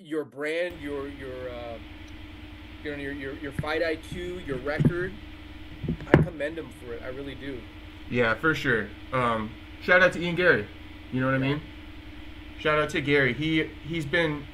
your brand, your fight IQ, your record. I commend him for it. I really do. Yeah, for sure. Shout out to Ian Gary. You know what I Yeah. mean? Shout out to Gary. He's been,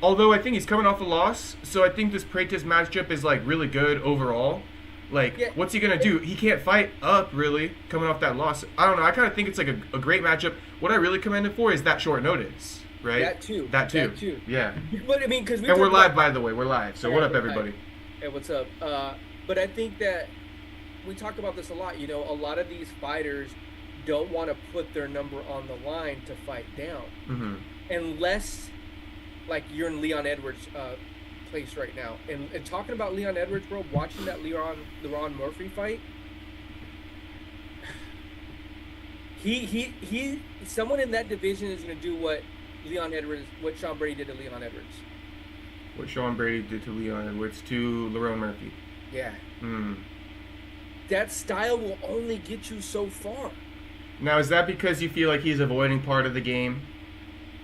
although I think he's coming off a loss, so I think this Pratis matchup is like really good overall. Like, Yeah. what's he gonna do? He can't fight up really coming off that loss. I don't know. I kind of think it's like a great matchup. What I really commend him for is that short notice, right? That too. That too. That too. Yeah. But I mean, because And we're live, by the way. We're live. So what up, everybody? Hey, what's up? But I think that we talk about this a lot. You know, a lot of these fighters don't want to put their number on the line to fight down, unless, like, you're in Leon Edwards' place right now. And talking about Leon Edwards, bro, watching that Leron Murphy fight, he someone in that division is going to do what Sean Brady did to Leon Edwards. What Sean Brady did to Leon Edwards to Lerone Murphy. Yeah. That style will only get you so far. Now, is that because you feel like he's avoiding part of the game?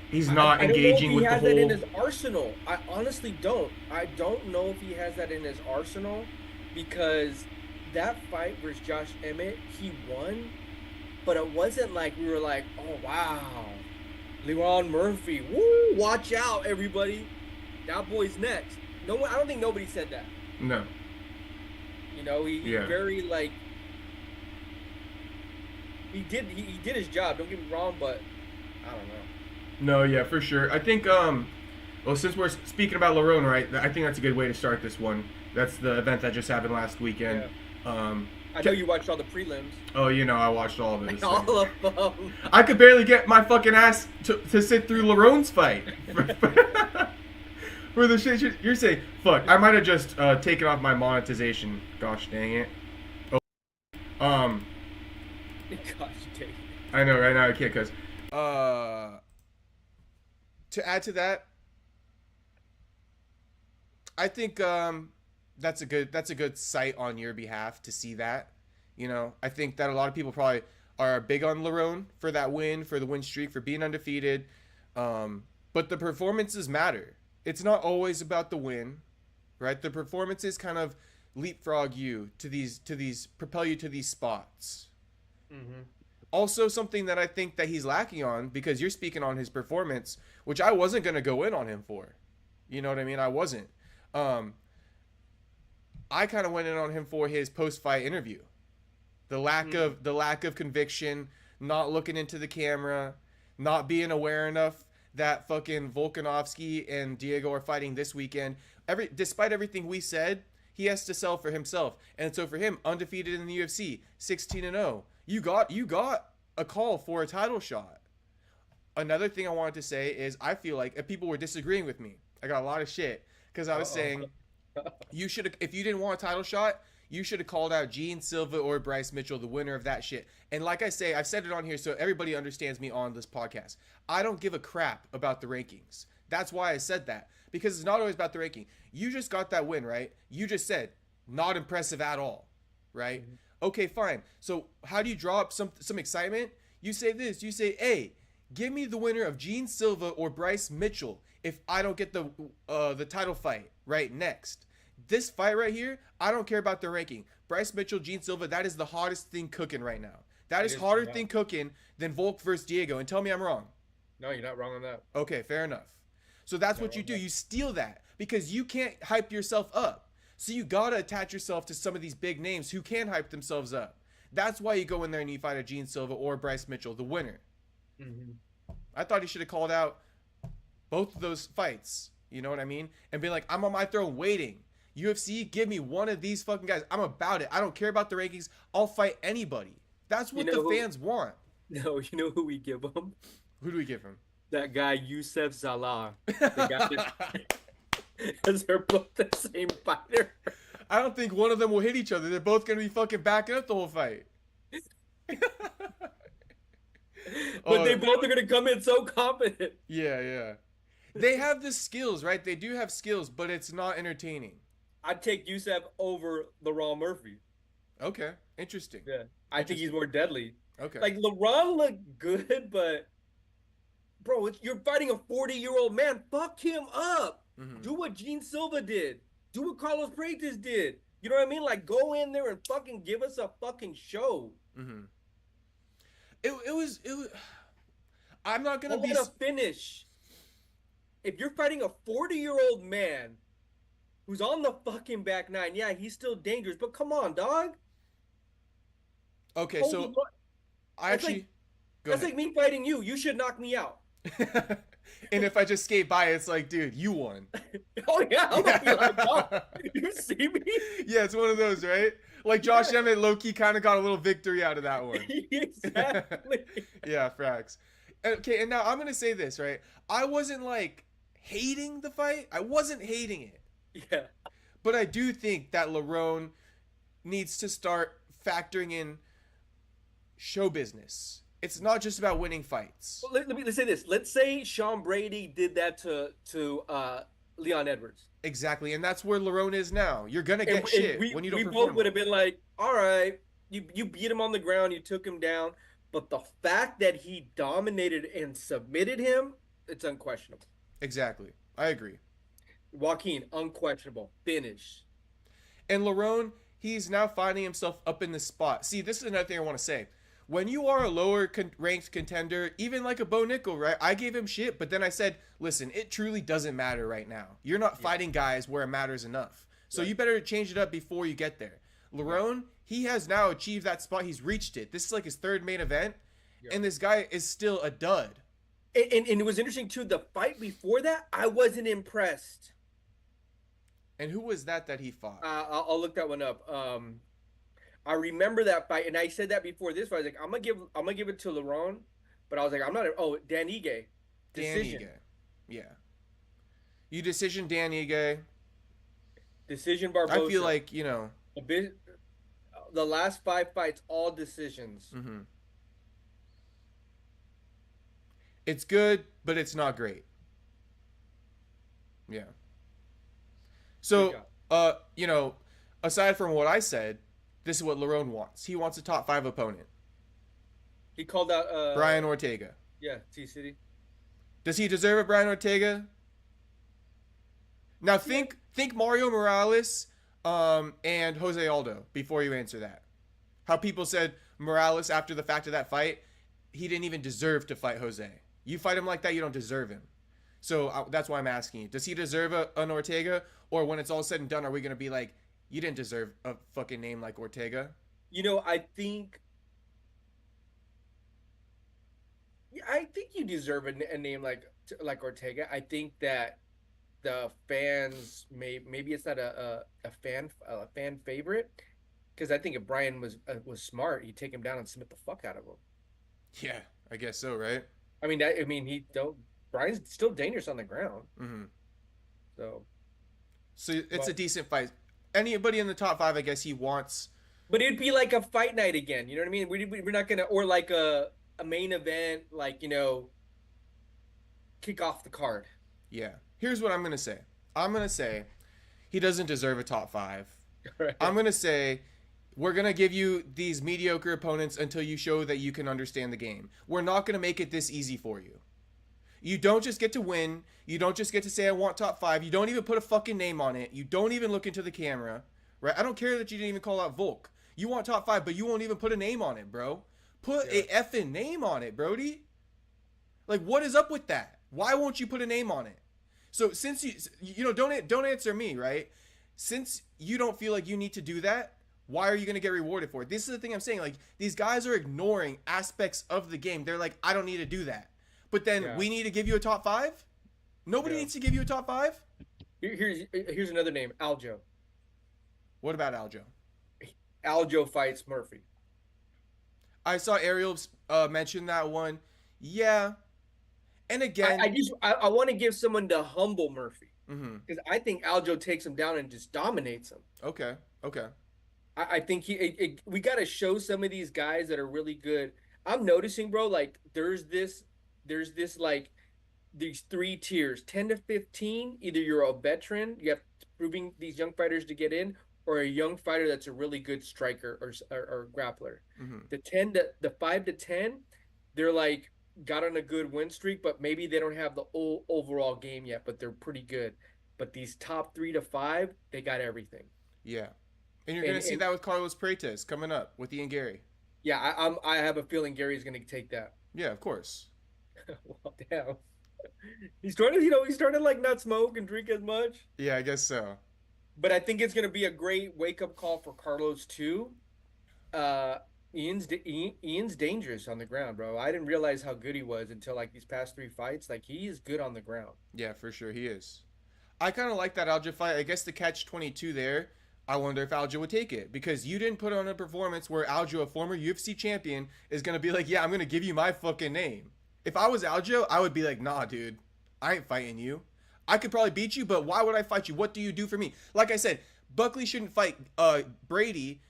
He's not engaging with the whole... I don't know if he has that in his arsenal. I honestly don't. I don't know if he has that in his arsenal, because that fight versus Josh Emmett, he won, but it wasn't like we were like, oh, wow, Leron Murphy, woo, watch out, everybody. That boy's next. No one, I don't think nobody said that. No. You know, he very, like, he did his job, don't get me wrong, but I don't know. No, yeah, for sure. I think, well, since we're speaking about Lerone, right, I think that's a good way to start this one. That's the event that just happened last weekend. Yeah. I know you watched all the prelims. Oh, you know, I watched all of it. All of them. I could barely get my fucking ass to sit through Lerone's fight. For the shit you're saying. Fuck, I might have just taken off my monetization. Gosh dang it. Oh. Gosh dang it. I know, right now I can't, cause to add to that, I think that's a good sight on your behalf to see that. You know, I think that a lot of people probably are big on Lerone for that win, for the win streak, for being undefeated. But the performances matter. It's not always about the win, right? The performances kind of leapfrog you to these propel you to these spots. Also, something that I think that he's lacking on, because you're speaking on his performance, which I wasn't going to go in on him for. You know what I mean? I wasn't. I kind of went in on him for his post-fight interview. The lack of conviction, not looking into the camera, not being aware enough that fucking Volkanovski and Diego are fighting this weekend. Despite everything we said, he has to sell for himself. And so for him, undefeated in the UFC, 16-0. You got a call for a title shot. Another thing I wanted to say is I feel like if people were disagreeing with me, I got a lot of shit because I was saying you should have, if you didn't want a title shot, you should have called out Gene Silva or Bryce Mitchell, the winner of that shit. And like I say, I've said it on here so everybody understands me on this podcast. I don't give a crap about the rankings. That's why I said that, because it's not always about the ranking. You just got that win, right? You just said not impressive at all, right? Okay, fine. So how do you draw up some excitement? You say this. You say, hey, give me the winner of Gene Silva or Bryce Mitchell if I don't get the title fight right next. This fight right here, I don't care about the ranking. Bryce Mitchell, Gene Silva, that is the hottest thing cooking right now. That is hotter thing cooking than Volk versus Diego. And tell me I'm wrong. No, you're not wrong on that. Okay, fair enough. So that's what you do. You steal that because you can't hype yourself up. So you got to attach yourself to some of these big names who can hype themselves up. That's why you go in there and you fight a Gene Silva or Bryce Mitchell, the winner. I thought he should have called out both of those fights. You know what I mean? And be like, I'm on my throne waiting. UFC, give me one of these fucking guys. I'm about it. I don't care about the rankings. I'll fight anybody. That's what the fans want. No, you know who we give him? Who do we give him? That guy, Youssef Zalal. Because they're both the same fighter. I don't think one of them will hit each other. They're both going to be fucking backing up the whole fight. But they both are going to come in so confident. Yeah. They have the skills, right? They do have skills, but it's not entertaining. I'd take Youssef over Lerone Murphy. Okay, interesting. Yeah, I think he's more deadly. Okay. Like, Lerone looked good, but bro, you're fighting a 40-year-old man. Fuck him up. Mm-hmm. Do what Gene Silva did. Do what Carlos Freitas did. You know what I mean? Like, go in there and fucking give us a fucking show. Mm-hmm. It was. I'm not I gonna be. want to finish. If you're fighting a 40-year-old man who's on the fucking back nine, yeah, he's still dangerous. But come on, dog. Okay, Holy so fuck. I That's actually like go that's ahead. like me fighting you. You should knock me out. And if I just skate by, it's like, dude, you won. Oh yeah, I'm gonna be like, dog, Yeah. you see me? Yeah, it's one of those, right? Like Josh Yeah, Emmett, low key, kind of got a little victory out of that one. exactly. Yeah, facts. Okay, and now I'm gonna say this, right? I wasn't like hating the fight. I wasn't hating it, Yeah. but I do think that Lerone needs to start factoring in show business. It's not just about winning fights. Well, let's say this. Let's say Sean Brady did that to Leon Edwards, Exactly, and that's where Lerone is now. You're gonna and, get shit we when you don't we perform both would well. have been like, all right, you beat him on the ground, you took him down, but the fact that he dominated and submitted him, it's unquestionable. Exactly, I agree. Joaquin, unquestionable finish. And Lerone, he's now finding himself up in the spot. See, this is another thing I want to say. When you are a lower ranked contender, even like a Bo Nickel, right? I gave him shit, but then I said, listen, it truly doesn't matter right now. You're not Yeah. fighting guys where it matters enough. So Right. you better change it up before you get there. Lerone, he has now achieved that spot. He's reached it. This is like his third main event, Yeah. and this guy is still a dud. And it was interesting too. The fight before that, I wasn't impressed. And who was that he fought? I'll look that one up. I remember that fight, and I said that before this fight. I was like, I'm gonna give it to Lerone, but I was like, I'm not. Oh, Dan Ige, Dan decision, Ige. Yeah. You decision Dan Ige. decision Barbosa. I feel like, you know. a bit. The last 5 fights, all decisions. Mm-hmm. It's good, but it's not great. Yeah. Good So, job. you know, aside from what I said, this is what Lerone wants. He wants a top 5 opponent. He called out Brian Ortega. Yeah, T City. Does he deserve a Brian Ortega? Now think Mario Morales and Jose Aldo before you answer that. How people said Morales after the fact of that fight, he didn't even deserve to fight Jose. You fight him like that, you don't deserve him. So that's why I'm asking you. Does he deserve an Ortega? Or when it's all said and done, are we going to be like, you didn't deserve a fucking name like Ortega? You know, I think you deserve a name like Ortega. I think that the fans maybe it's not a fan favorite, because I think if Brian was smart, he'd take him down and submit the fuck out of him. Yeah, I guess so, right? I mean he don't Brian's still dangerous on the ground. Mm-hmm. So, So it's but, a decent fight. Anybody in the top 5, I guess he wants. but it'd be like a fight night again. You know what I mean? We're not gonna, or like a main event, like, you know, kick off the card. Yeah. Here's what I'm going to say. I'm going to say he doesn't deserve a top 5. Right. I'm going to say we're going to give you these mediocre opponents until you show that you can understand the game. We're not going to make it this easy for you. You don't just get to win. You don't just get to say, I want top 5. You don't even put a fucking name on it. You don't even look into the camera. Right? I don't care that you didn't even call out Volk. You want top 5, but you won't even put a name on it, bro. Put a effing name on it, Brody. Like, what is up with that? Why won't you put a name on it? So since you know, don't answer me, right? Since you don't feel like you need to do that, why are you going to get rewarded for it? This is the thing I'm saying. Like, these guys are ignoring aspects of the game. They're like, I don't need to do that. But then we need to give you a top 5? Nobody needs to give you a top 5? Here's another name, Aljo. What about Aljo? Aljo fights Murphy. I saw Ariel mention that one. Yeah. And again, I want to give someone to humble Murphy, mm-hmm. because I think Aljo takes him down and just dominates him. Okay. I think we got to show some of these guys that are really good. I'm noticing, bro, like there's this like these 3 tiers, 10 to 15. Either you're a veteran, you have proving these young fighters to get in, or a young fighter that's a really good striker or grappler. Mm-hmm. The 5 to 10, they're like got on a good win streak, but maybe they don't have the overall game yet, but they're pretty good. But these top 3 to 5, they got everything. Yeah. And you're And gonna see that with Carlos Prates coming up with Ian Gary. yeah, I have a feeling Gary's going to take that. Yeah, of course. Well, damn. He started like not smoke and drink as much. Yeah, I guess so. But I think it's going to be a great wake up call for Carlos too. Uh, Ian's dangerous on the ground, bro. I didn't realize how good he was until like these past 3 fights. Like he is good on the ground. Yeah, for sure he is. I kind of like that Aljo fight. I guess the catch 22 there. I wonder if Aljo would take it because you didn't put on a performance where Aljo, a former UFC champion, is gonna be like, yeah, I'm gonna give you my fucking name. If I was Aljo, I would be like, nah, dude, I ain't fighting you. I could probably beat you, but why would I fight you? What do you do for me? Like I said, Buckley shouldn't fight Brady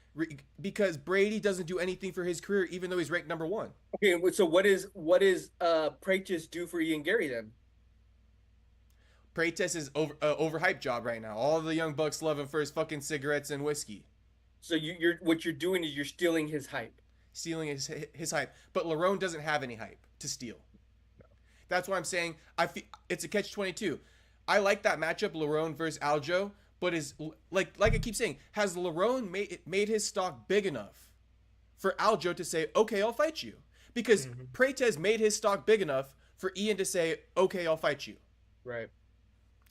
because Brady doesn't do anything for his career, even though he's ranked #1. Okay, so what is Precious do for Ian Gary then? Prates is overhyped job right now. All the young bucks love him for his fucking cigarettes and whiskey. So what you're doing is you're stealing his hype. Stealing his hype. But Lerone doesn't have any hype to steal. That's why I'm saying it's a catch-22. I like that matchup, Lerone versus Aljo, but is like I keep saying, has Lerone made his stock big enough for Aljo to say, okay, I'll fight you? Because Prates made his stock big enough for Ian to say, okay, I'll fight you. Right.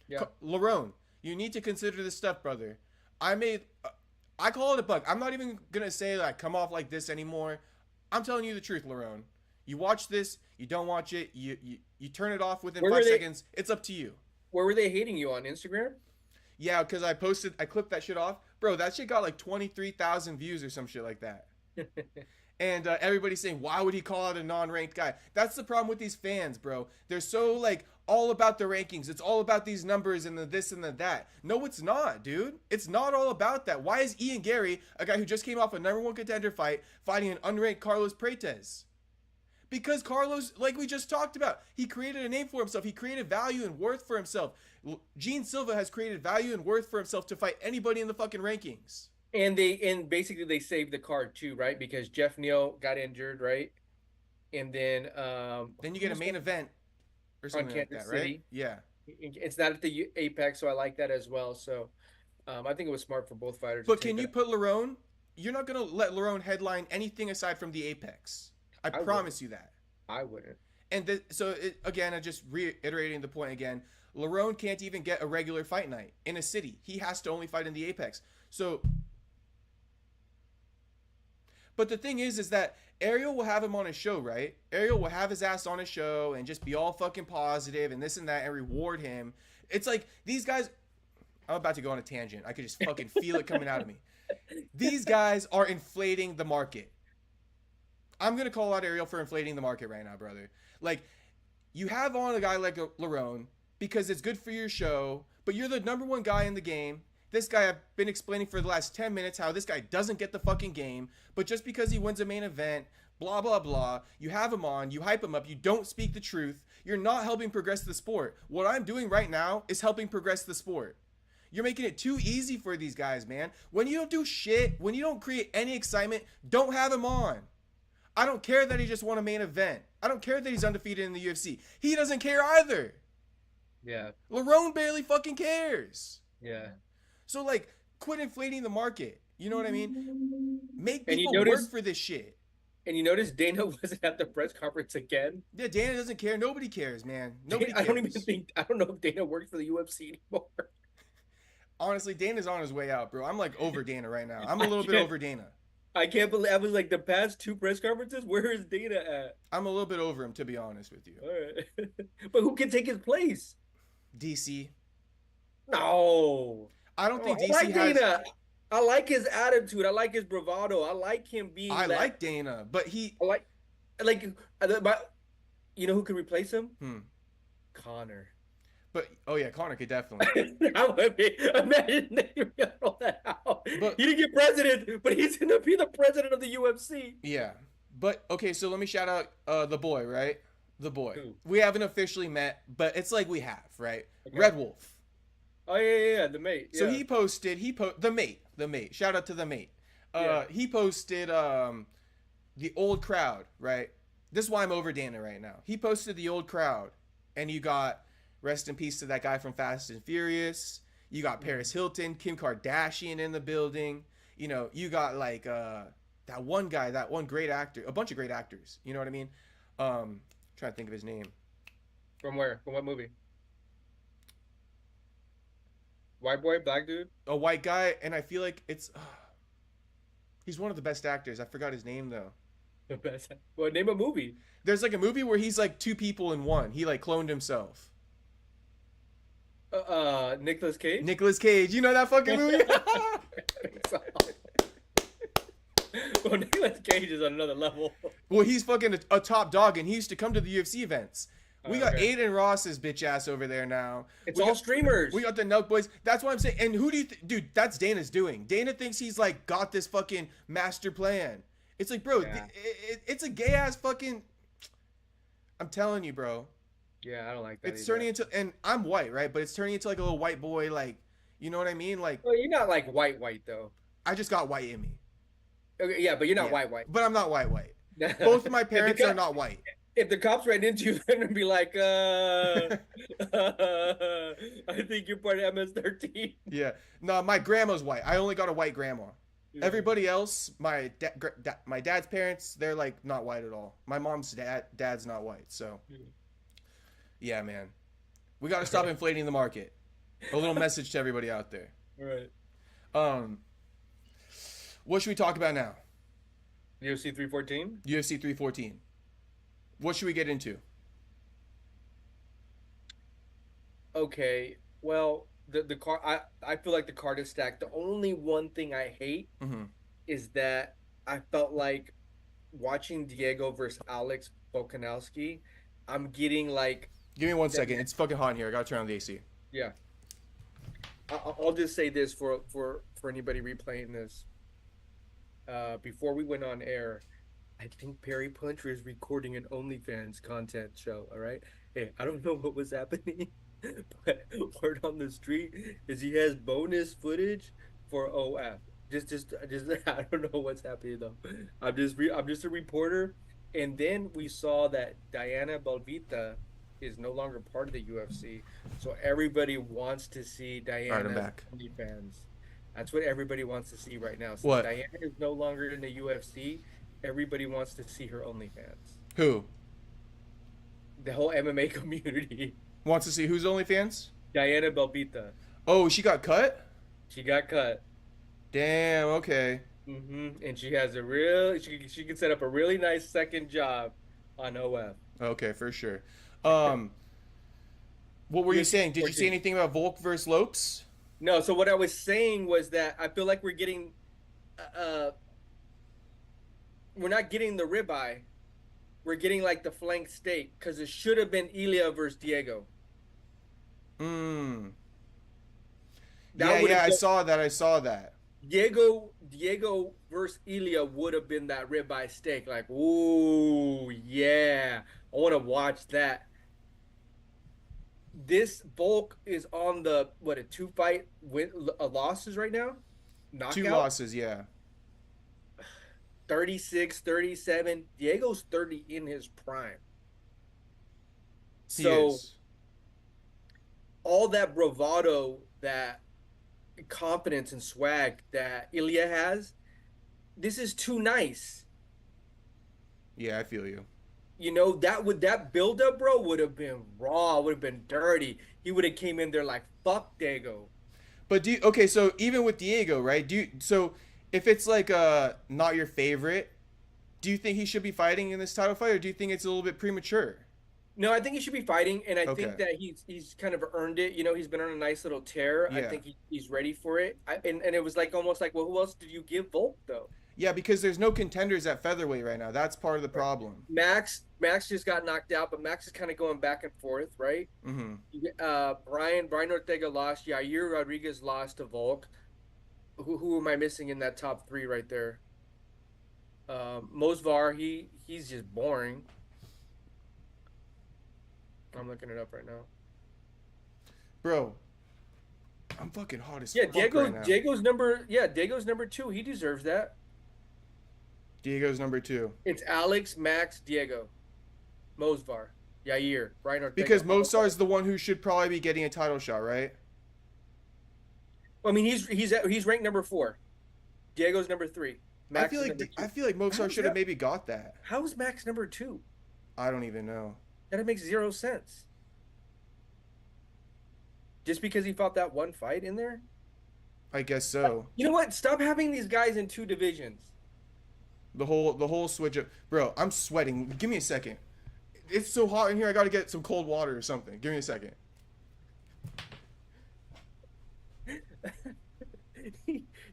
Yeah. Lerone, you need to consider this stuff, brother. I call it a bug. I'm not even gonna say like come off like this anymore. I'm telling you the truth, Lerone. You watch this, you don't watch it, you turn it off within 5 seconds. It's up to you. Where were they hating you on Instagram? Yeah, because I clipped that shit off, bro. That shit got like 23,000 views or some shit like that. And everybody's saying, why would he call out a non-ranked guy? That's the problem with these fans, bro. They're so like all about the rankings. It's all about these numbers and the this and the that. No, it's not, dude. It's not all about that. Why is Ian Gary, a guy who just came off a #1 contender fight, fighting an unranked Carlos Prates? Because Carlos, like we just talked about, he created a name for himself. He created value and worth for himself. Gene Silva has created value and worth for himself to fight anybody in the fucking rankings. And basically they saved the card too, right? Because Jeff Neal got injured, right? And then you get a main event or something like that, right? Yeah. It's not at the Apex, so I like that as well. So I think it was smart for both fighters. But can you put Lerone? You're not gonna let Lerone headline anything aside from the Apex. I promise you that. I wouldn't. And again, I'm just reiterating the point again. Lerone can't even get a regular fight night in a city. He has to only fight in the Apex. So, but the thing is that Ariel will have him on his show, right? Ariel will have his ass on his show and just be all fucking positive and this and that and reward him. It's like these guys. I'm about to go on a tangent. I could just fucking feel it coming out of me. These guys are inflating the market. I'm going to call out Ariel for inflating the market right now, brother. Like, you have on a guy like Lerone because it's good for your show, but you're the #1 guy in the game. This guy, I've been explaining for the last 10 minutes how this guy doesn't get the fucking game, but just because he wins a main event, blah, blah, blah, you have him on, you hype him up, you don't speak the truth, you're not helping progress the sport. What I'm doing right now is helping progress the sport. You're making it too easy for these guys, man. When you don't do shit, when you don't create any excitement, don't have him on. I don't care that he just won a main event. I don't care that he's undefeated in the UFC. He doesn't care either. Yeah. Lerone barely fucking cares. Yeah. So, like, quit inflating the market. You know what I mean? Make people work for this shit. And you notice Dana wasn't at the press conference again? Yeah, Dana doesn't care. Nobody cares, man. Nobody cares. I don't know if Dana works for the UFC anymore. Honestly, Dana's on his way out, bro. I'm, like, over Dana right now. I'm a little bit over Dana. I can't believe I was like the past 2 press conferences. Where is Dana at? I'm a little bit over him, to be honest with you. All right. But who can take his place? DC. No. I don't think DC like has. Dana. I like his attitude. I like his bravado. I like him being. I like Dana, but he. I like. You know who could replace him? Connor. But Connor could definitely. Imagine they roll that out. But, he didn't get president, but he's gonna be the president of the UFC. Yeah, but okay. So let me shout out the boy, right? The boy. Who? We haven't officially met, but it's like we have, right? Okay. Red Wolf. Oh yeah, the mate. Yeah. So he posted. The mate. Shout out to the mate. He posted the old crowd, right? this is why I'm over Dana right now. He posted the old crowd, and you got rest in peace to that guy from Fast and Furious. You got Paris Hilton, Kim Kardashian in the building. You know, you got like that one guy, that one great actor, a bunch of great actors. You know what I mean? Trying to think of his name. From where? From what movie? White boy, black dude? A white guy, and I feel like it's he's one of the best actors. I forgot his name though. The best. Well, name a movie. There's like a movie where he's like two people in one. He like cloned himself. Nicolas Cage? Nicolas Cage. You know that fucking movie? Well, Nicolas Cage is on another level. Well, he's fucking a top dog, and he used to come to the UFC events. We got okay. Aiden Ross's bitch ass over there now. It's we all got, streamers. We got the Nelk boys. That's what I'm saying. And who do you dude, that's Dana's doing. Dana thinks he's like got this fucking master plan. It's like, bro, Yeah. it's a gay ass fucking, I'm telling you, bro. Yeah, I don't like that. It's turning into, and I'm white, right? But it's turning into like a little white boy, like, you know what I mean? Like, Well, you're not like white though. I just got white in me. Okay, yeah, but you're not white. But I'm not white. Both of my parents are not white. If the cops ran into you, they're gonna be like, I think you're part of MS-13. Yeah. No, my grandma's white. I only got a white grandma. Yeah. Everybody else, my dad's parents, they're like not white at all. My mom's dad's not white. So, yeah, man, we got to stop inflating the market. A little message to everybody out there. All right. What should we talk about now? UFC 314. UFC 314. What should we get into? Okay. Well, the card. I feel like the card is stacked. The only one thing I hate is that I felt like watching Diego versus Alex Volkanovski. I'm getting like. Give me 1 second. It's fucking hot in here. I gotta turn on the AC. Yeah. I'll just say this for anybody replaying this. Before we went on air, I think Perry Puncher is recording an OnlyFans content show. All right. Hey, I don't know what was happening, but word on the street is he has bonus footage for OF. Just I don't know what's happening though. I'm just a reporter, and then we saw that Diana Belvita is no longer part of the UFC, so everybody wants to see Diana's OnlyFans. That's what everybody wants to see right now. Since what? Diana is no longer in the UFC, everybody wants to see her OnlyFans. Who? The whole MMA community wants to see whose OnlyFans? Diana Belvita. Oh, she got cut? She got cut. Damn, okay. And she has she can set up a really nice second job on OF. Okay, for sure. What were you saying? Did you say anything about Volk versus Lopes? No, so what I was saying was that I feel like we're getting we're not getting the ribeye. We're getting like the flank steak because it should have been Ilya versus Diego. Yeah, I saw that. Diego versus Ilya would have been that ribeye steak. Like, ooh, yeah. I want to watch that. This Volk is on the, a 2-fight losses right now? Knockout? 2 losses, yeah. 36, 37. Diego's 30 in his prime. He is. All that bravado, that confidence and swag that Ilya has, this is too nice. Yeah, I feel you. You know, that build up, bro, would have been raw, would have been dirty. He would have came in there like, fuck Diego. But so even with Diego, right? So if it's like not your favorite, do you think he should be fighting in this title fight, or do you think it's a little bit premature? No, I think he should be fighting, and I think that he's kind of earned it. You know, he's been on a nice little tear. Yeah. I think he's ready for it. And it was like almost like, well, who else did you give Volk though? Yeah, because there's no contenders at featherweight right now. That's part of the problem. Max just got knocked out, but Max is kind of going back and forth, right? Brian Ortega lost. Yair Rodriguez lost to Volk. Who am I missing in that top 3 right there? Mosvar, he's just boring. I'm looking it up right now. Bro, I'm fucking hot as fuck right now. Diego's number 2. He deserves that. Diego's number 2. It's Alex, Max, Diego. Mosvar, Yair, Brian Because Ortega. Mosar is the one who should probably be getting a title shot, right? I mean, he's ranked number 4. Diego's number 3. Max is number I 2. feel like Mosar How's should have that? maybe got that. How's Max number 2? I don't even know. That makes zero sense. Just because he fought that one fight in there? I guess so. You know what? Stop having these guys in 2 divisions. The whole switch up, bro. I'm sweating. Give me a second. It's so hot in here. I gotta get some cold water or something. Give me a second.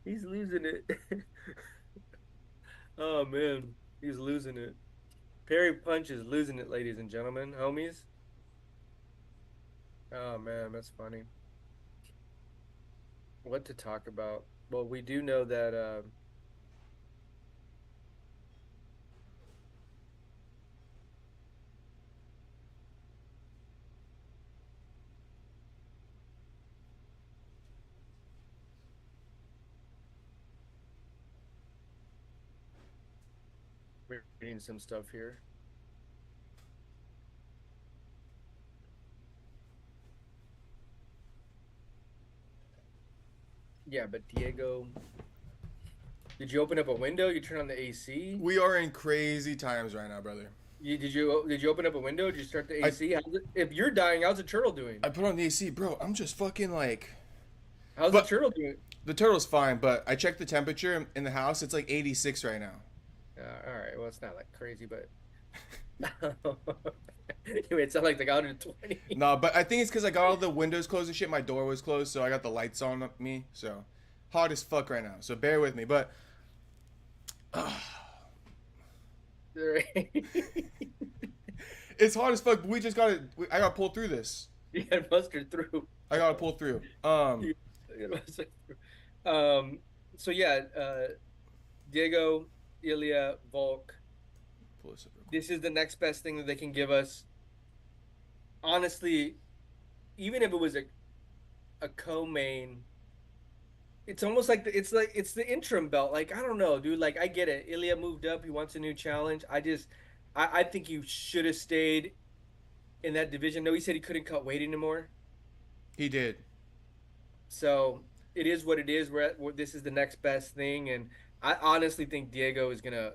He's losing it. Oh man, he's losing it. Parry Punch is losing it, ladies and gentlemen, homies. Oh man, that's funny. What to talk about? Well, we do know that we're reading some stuff here. Yeah, but Diego, did you open up a window? You turn on the AC? We are in crazy times right now, brother. Did you open up a window? Did you start the I AC? If you're dying, how's the turtle doing? I put on the AC, bro. I'm just fucking like. How's the But turtle doing? the turtle's fine, but I checked the temperature in the house. It's like 86 right now. All right. Well, it's not like crazy, but it sounds like they got 120. No, but I think it's because I got all the windows closed and shit. My door was closed, so I got the lights on me. So hot as fuck right now. So bear with me. But it's hot as fuck. But we just got to. I got to pull through this. You got mustard through. I got to pull through. You got mustard through. So yeah, Diego, Ilya, Volk. Pull this up real quick. This is the next best thing that they can give us. Honestly, even if it was a co-main, it's almost like it's the interim belt. Like I don't know, dude. Like I get it. Ilya moved up. He wants a new challenge. I think he should have stayed in that division. No, he said he couldn't cut weight anymore. He did. So it is what it is. This is the next best thing, and I honestly think Diego is gonna.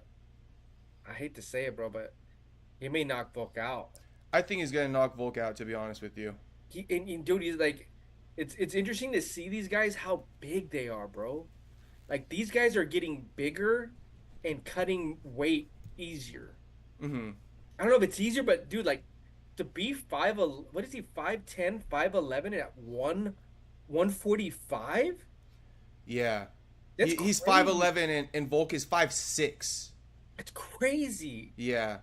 I hate to say it, bro, but he may knock Volk out. I think he's gonna knock Volk out. To be honest with you. Dude, he's like, it's interesting to see these guys how big they are, bro. Like these guys are getting bigger and cutting weight easier. Mm-hmm. I don't know if it's easier, but dude, like to be what is he, 5'10", 5'11" at 145? Yeah. That's He's crazy. 5'11" and Volk is 5'6". It's crazy. Yeah.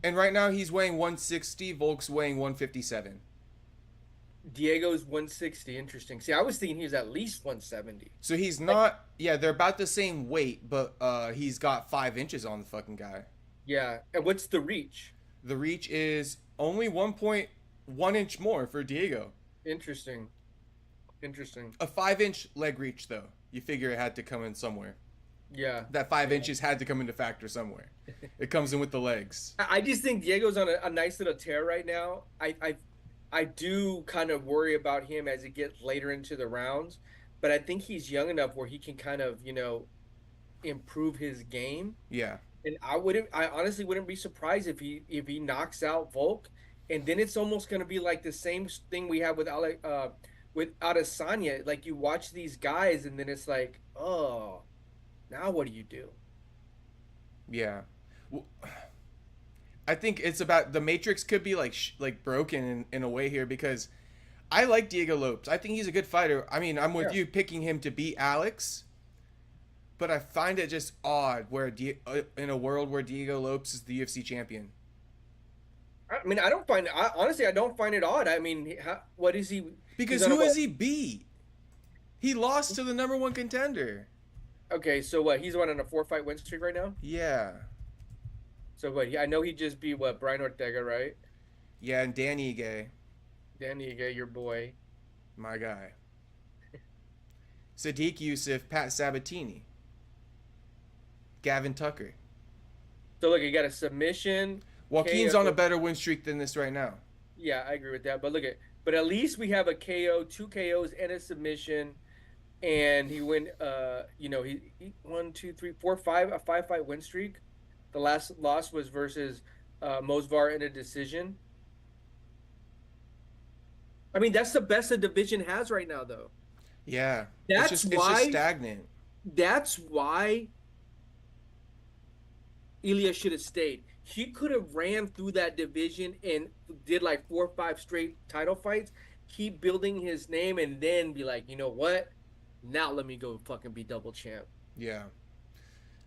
And right now he's weighing 160. Volk's weighing 157. Diego's 160. Interesting. See, I was thinking he was at least 170. So he's Like, not. Yeah, they're about the same weight, but he's got 5 inches on the fucking guy. yeah. And what's the reach? The reach is only 1.1 inch more for Diego. Interesting. Interesting. A 5 inch leg reach though. You figure it had to come in somewhere. Yeah. That 5 inches had to come into factor somewhere. It comes in with the legs. I just think Diego's on a nice little tear right now. I do kind of worry about him as he gets later into the rounds, but I think he's young enough where he can kind of, improve his game. Yeah. And I honestly wouldn't be surprised if he knocks out Volk, and then it's almost going to be like the same thing we have with Adesanya. Like you watch these guys, and then it's like, oh, now what do you do? Yeah. Well, I think it's about the matrix could be like broken in a way here because I like Diego Lopes. I think he's a good fighter. I mean, I'm with Yeah. you picking him to beat Alex, but I find it just odd where in a world where Diego Lopes is the UFC champion. I mean, honestly, I don't find it odd. I mean, what is he? Because He's on who a, has what? he beat? He lost to the number one contender. Okay, so what? He's on a 4-fight win streak right now. Yeah. So what? I know he just beat Brian Ortega, right? Yeah, and Danny Gay, Danny, your boy. my guy. Sadiq Youssef, Pat Sabatini, Gavin Tucker. So look, he got a submission. Joaquin's on a KO. better win streak than this right now. Yeah, I agree with that. But at least we have a KO, two KOs, and a submission, and he went. He 1, 2, 3, 4, 5, a 5-fight win streak. The last loss was versus Mosvar in a decision. I mean, that's the best the division has right now, though. Yeah, That's it's just why. stagnant. That's why Ilya should have stayed. He could have ran through that division and did like 4 or 5 straight title fights, keep building his name, and then be like, you know what? Now let me go fucking be double champ. Yeah.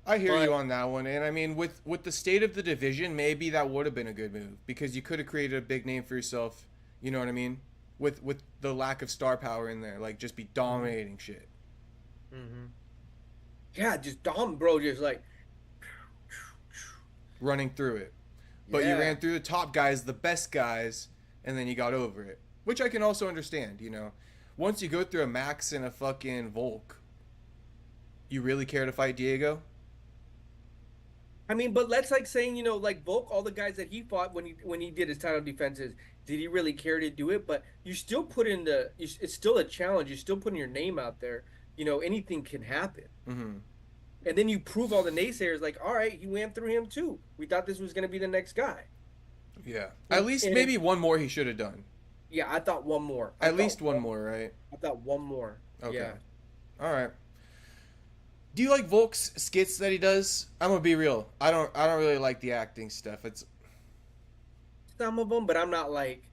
I hear But you on that one, and I mean, with the state of the division, maybe that would have been a good move because you could have created a big name for yourself. You know what I mean? With the lack of star power in there, like just be dominating shit, yeah, just Dom, bro, just like running through it. But you yeah. ran through the top guys, the best guys, and then you got over it, which I can also understand. Once you go through a Max and a fucking Volk, you really care to fight Diego? I mean, but that's like saying, like Volk, all the guys that he fought when he did his title defenses, did he really care to do it? But you still put in it's still a challenge. You're still putting your name out there. Anything can happen. Mm-hmm. And then you prove all the naysayers, like, all right, he went through him too. We thought this was going to be the next guy. Yeah. At least maybe one more he should have done. Yeah, I thought one more. At least one more, right? I thought one more. Okay. Yeah. All right. Do you like Volk's skits that he does? I'm gonna be real. I don't really like the acting stuff. It's Some of them, but I'm not like,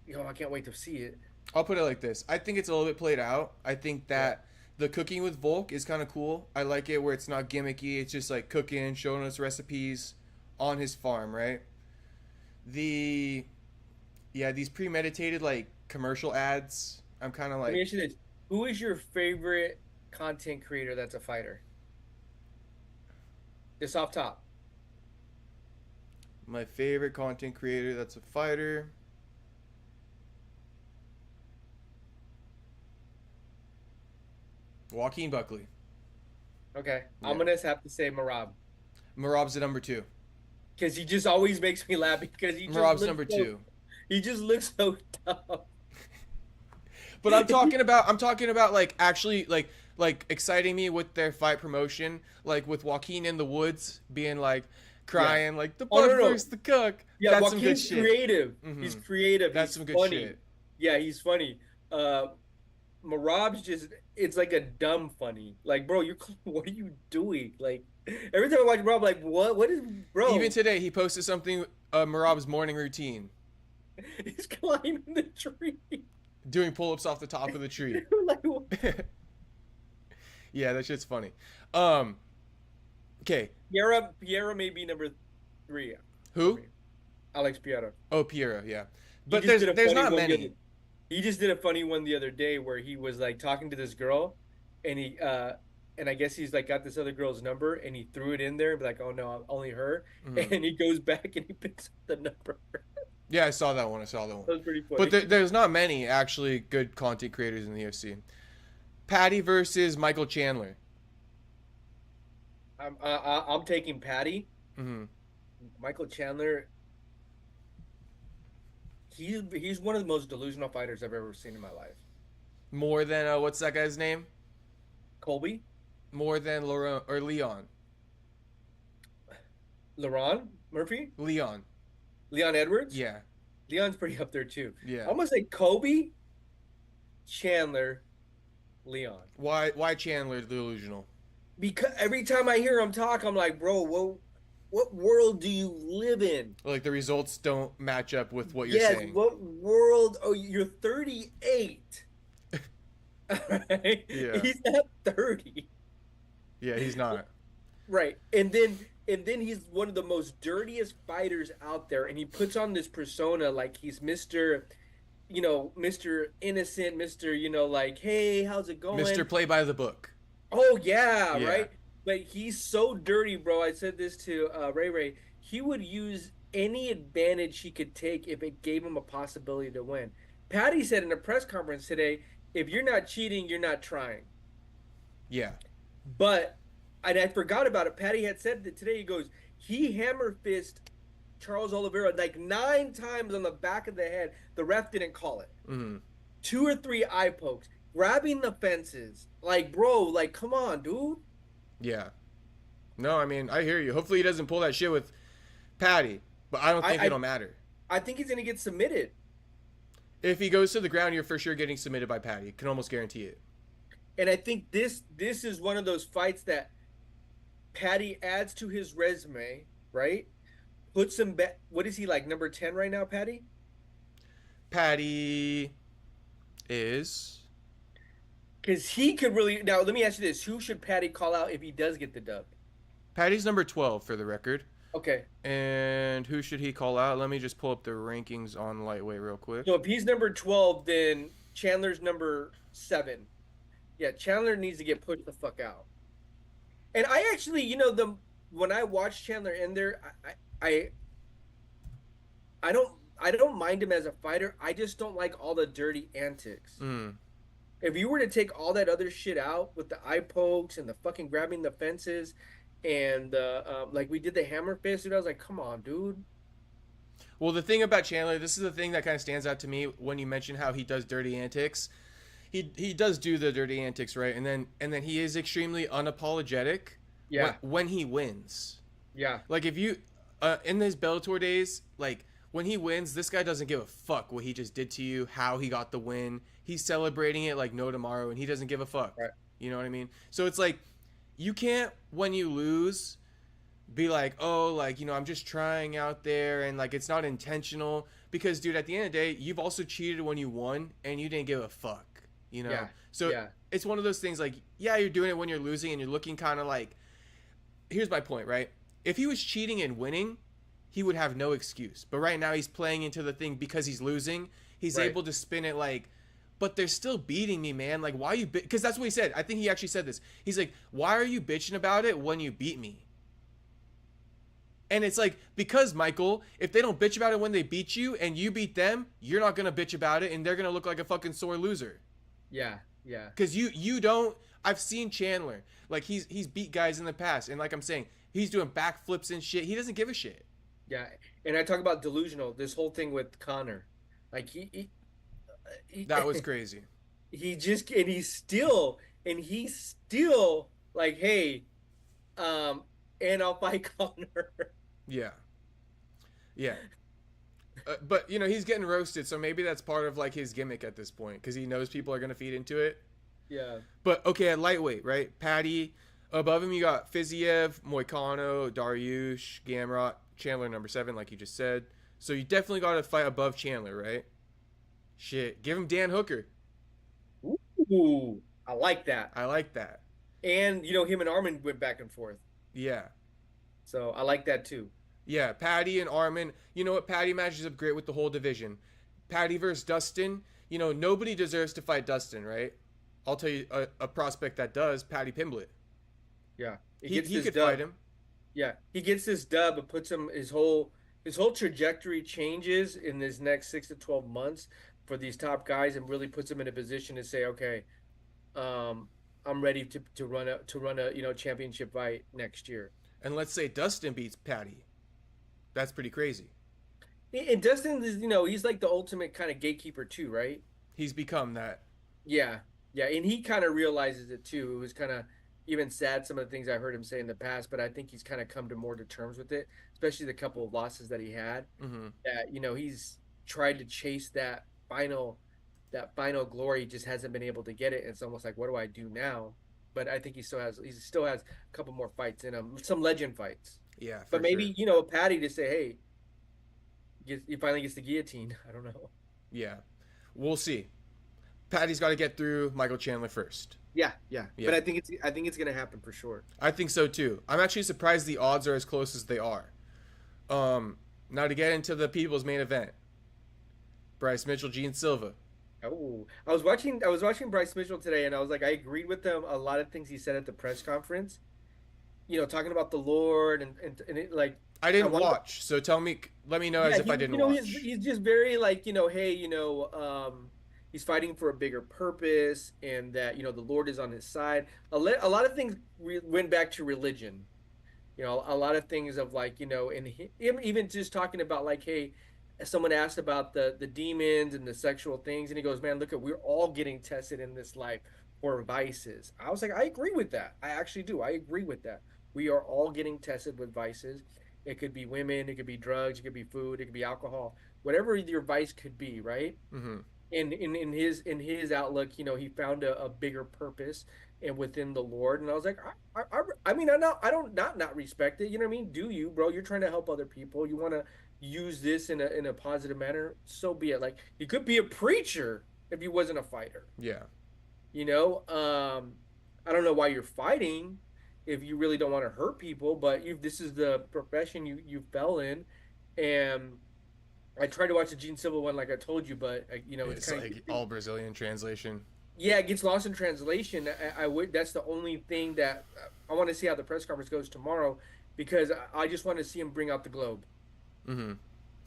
I can't wait to see it. I'll put it like this. I think it's a little bit played out. I think that the cooking with Volk is kind of cool. I like it where it's not gimmicky. It's just like cooking, showing us recipes on his farm, right? These premeditated like commercial ads. I'm kind of Let me like, ask you this. Who is your favorite content creator that's a fighter? Just off top. my favorite content creator that's a fighter. Joaquin Buckley. Okay. Yeah. I'm going to have to say Marab. Marab's the number 2. Because he just always makes me laugh because he just Marab's looks number so, 2. He just looks so dumb. But I'm talking about like actually like exciting me with their fight promotion, like with Joaquin in the woods being like crying like the bug versus the cook. Yeah, That's Joaquin's some good shit. creative. Mhm. He's creative. That's He's some good funny. shit. Yeah, he's funny. Marab's it's like a dumb funny. Like, bro, what are you doing? Like, every time I watch Marab, I'm like, what is, bro? Even today, he posted something, Marab's morning routine, He's climbing the tree. doing pull-ups off the top of the tree. Like, what? Yeah, that shit's funny. Okay. Piera may be number 3. Who? Alex Piera. Oh, Piero, yeah. He But just did a there's funny not one many. He just did a funny one the other day where he was like talking to this girl, and and I guess he's like got this other girl's number, and he threw it in there, and be like, oh no, only her, and he goes back and he picks up the number. Yeah, I saw that one. That was pretty funny. But there's not many actually good content creators in the UFC. Patty versus Michael Chandler. I'm taking Patty. Mm-hmm. Michael Chandler. He's one of the most delusional fighters I've ever seen in my life. More than what's that guy's name? Colby. More than Leon. LeRon Murphy. Leon Edwards. Yeah. Leon's pretty up there too. Yeah. I'm gonna say Kobe, Chandler, Leon. Why Chandler delusional? Because every time I hear him talk, I'm like, bro, what world do you live in? Like the results don't match up with what you're saying. What world? Oh, you're 38. Right? Yeah. He's not 30. Yeah, he's not. Right. And then he's one of the most dirtiest fighters out there, and he puts on this persona like he's Mr. Mr. Innocent, Mr. Like, hey, how's it going? Mr. Play by the Book. Oh yeah, right. But he's so dirty, bro. I said this to Ray. He would use any advantage he could take if it gave him a possibility to win. Patty said in a press conference today, if you're not cheating, you're not trying. Yeah. But, and I forgot about it, Patty had said that today, he goes, he hammer fist Charles Oliveira like 9 times on the back of the head. The ref didn't call it. Mm-hmm. 2 or 3 eye pokes, grabbing the fences. Like, bro, like, come on, dude. Yeah. No, I mean, I hear you. Hopefully he doesn't pull that shit with Patty, but I don't I think I, it'll matter. I think he's gonna get submitted. If he goes to the ground, you're for sure getting submitted by Patty. Can almost guarantee it. And I think this is one of those fights that Patty adds to his resume, right? Puts him back. What is he like, number 10 right now, Patty? Patty is. Because he could really. Now, let me ask you this: who should Patty call out if he does get the dub? Patty's number 12 for the record. Okay. And who should he call out? Let me just pull up the rankings on lightweight real quick. So if he's number 12, then Chandler's number 7. Yeah, Chandler needs to get pushed the fuck out. And I actually, when I watch Chandler in there, I I don't mind him as a fighter. I just don't like all the dirty antics. Mm. If you were to take all that other shit out with the eye pokes and the fucking grabbing the fences and like we did the hammer fist, dude, I was like, come on, dude. Well, the thing about Chandler, this is the thing that kind of stands out to me when you mention how he does dirty antics. He does do the dirty antics, right? And then he is extremely unapologetic. Yeah. When he wins. Yeah. Like if you in his Bellator days, like when he wins, this guy doesn't give a fuck what he just did to you, how he got the win. He's celebrating it like no tomorrow, and he doesn't give a fuck. Right. You know what I mean? So it's like you can't, when you lose, be like, oh, like, I'm just trying out there and like it's not intentional, because dude, at the end of the day, you've also cheated when you won and you didn't give a fuck. Yeah. So yeah. It's one of those things like, yeah, you're doing it when you're losing and you're looking kind of like, here's my point, right? If he was cheating and winning, he would have no excuse. But right now he's playing into the thing because he's losing. He's Right. able to spin it like, but they're still beating me, man. Like, why are you? Because that's what he said. I think he actually said this. He's like, why are you bitching about it when you beat me? And it's like, because Michael, if they don't bitch about it when they beat you and you beat them, you're not gonna bitch about it and they're gonna look like a fucking sore loser. Yeah. Yeah. Because you don't. I've seen Chandler, like he's beat guys in the past, and like I'm saying, he's doing backflips and shit. He doesn't give a shit. Yeah. And I talk about delusional. This whole thing with Connor, like he That was crazy. he's still like, hey, and I'll fight Connor. Yeah. Yeah. But he's getting roasted, so maybe that's part of like his gimmick at this point, because he knows people are gonna feed into it. Yeah. But okay, at lightweight, right? Patty. Above him, you got Fiziev, Moicano, Dariush, Gamrot, Chandler number 7, like you just said. So you definitely got to fight above Chandler, right? Shit, give him Dan Hooker. Ooh, I like that. I like that. And him and Armin went back and forth, Yeah. so I like that too. Yeah, Patty and Armin. You know what? Patty matches up great with the whole division. Patty versus Dustin. Nobody deserves to fight Dustin, right? I'll tell you a prospect that does, Patty Pimblett. Yeah, He could fight him. Yeah, he gets this dub. It puts him his whole trajectory changes in this next 6 to 12 months for these top guys, and really puts him in a position to say, okay, I'm ready to run a championship fight next year. And let's say Dustin beats Patty. That's pretty crazy. And Dustin is, he's like the ultimate kind of gatekeeper too, right? He's become that. Yeah, yeah, and he kind of realizes it too. It was kind of even sad, some of the things I heard him say in the past, but I think he's kind of come to more to terms with it, especially the couple of losses that he had. Mm-hmm. That he's tried to chase that final glory, just hasn't been able to get it. It's almost like, what do I do now? But I think he still has a couple more fights in him, some legend fights. Yeah, but maybe sure. Patty to say, hey, he finally gets the guillotine. I don't know. Yeah, we'll see. Patty's got to get through Michael Chandler first. Yeah. But I think it's gonna happen for sure. I think so too. I'm actually surprised the odds are as close as they are. Now to get into the people's main event, Bryce Mitchell, Gene Silva. Oh, I was watching Bryce Mitchell today, and I was like, I agreed with him a lot of things he said at the press conference. Talking about the Lord and it, like, I didn't watch, so let me know as if I didn't watch. He's just very like, hey, he's fighting for a bigger purpose, and that the Lord is on his side. A lot of things went back to religion, A lot of things of like, even just talking about like, hey, someone asked about the demons and the sexual things, and he goes, man, look at we're all getting tested in this life for vices. I was like, I agree with that. I actually do. I agree with that. We are all getting tested with vices. It could be women, it could be drugs, it could be food, it could be alcohol, whatever your vice could be, right? Mm-hmm. In his outlook, he found a bigger purpose and within the Lord. And I was like, I mean, I don't respect it. You know what I mean? Do you, bro? You're trying to help other people. You want to use this in a positive manner. So be it. Like he could be a preacher if he wasn't a fighter. Yeah. You know, I don't know why you're fighting if you really don't want to hurt people, but this is the profession you fell in, and I tried to watch the Gene Silva one, like I told you, but it's It's kind like of all Brazilian translation. yeah, it gets lost in translation. I would. That's the only thing that I want to see how the press conference goes tomorrow, because I just want to see him bring out the globe. Mm-hmm.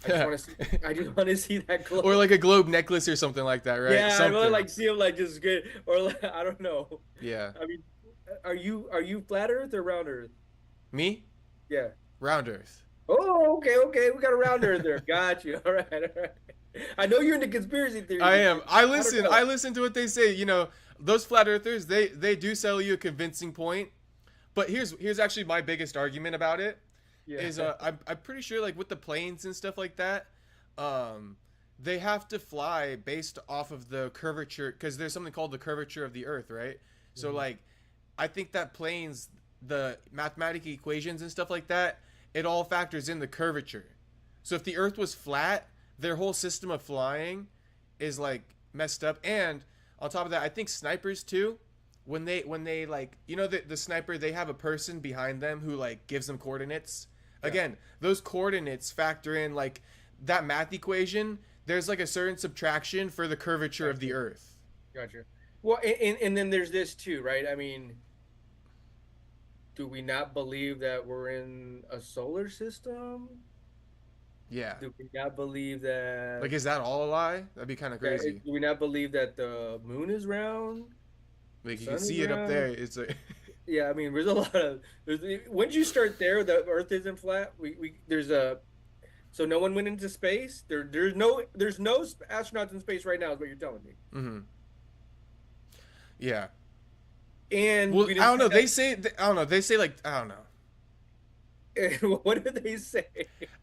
I just want to see. I just want to see that globe. Or like a globe necklace or something like that, right? Yeah, I Something. really like see him like just good, or like, I don't know. Yeah. I mean, are you flat Earth or round Earth? Me? Yeah. Round Earth. Oh, okay, okay. We got a round Earth there. Got you. All right, all right. I know you're into conspiracy theories. I am. I don't listen. know. I listen to what they say. Those flat earthers, they do sell you a convincing point. But here's actually my biggest argument about it Yeah. is I'm pretty sure like with the planes and stuff like that, they have to fly based off of the curvature, because there's something called the curvature of the Earth, right? So Mhm. like, I think that planes, the mathematical equations and stuff like that, it all factors in the curvature. So if the Earth was flat, their whole system of flying is like messed up. And on top of that, I think snipers too, when they like, the sniper, they have a person behind them who like gives them coordinates. Yeah. Again, those coordinates factor in like that math equation. There's like a certain subtraction for the curvature of the Earth. Gotcha. Well, and then there's this too, right? I mean, do we not believe that we're in a solar system? Yeah. Do we not believe that? Like, is that all a lie? That'd be kind of Yeah, crazy. do we not believe that the moon is round? Like, you can Sun is see it up round? there. It's like, Yeah, I mean, there's a lot of. Once you start there, the Earth isn't flat. There's a so no one went into space. There's no astronauts in space right now. Is what you're telling me. mm-hmm. Yeah. And Well, we I didn't don't see know. They say, I don't know. They say like, I don't know. that. What did they say?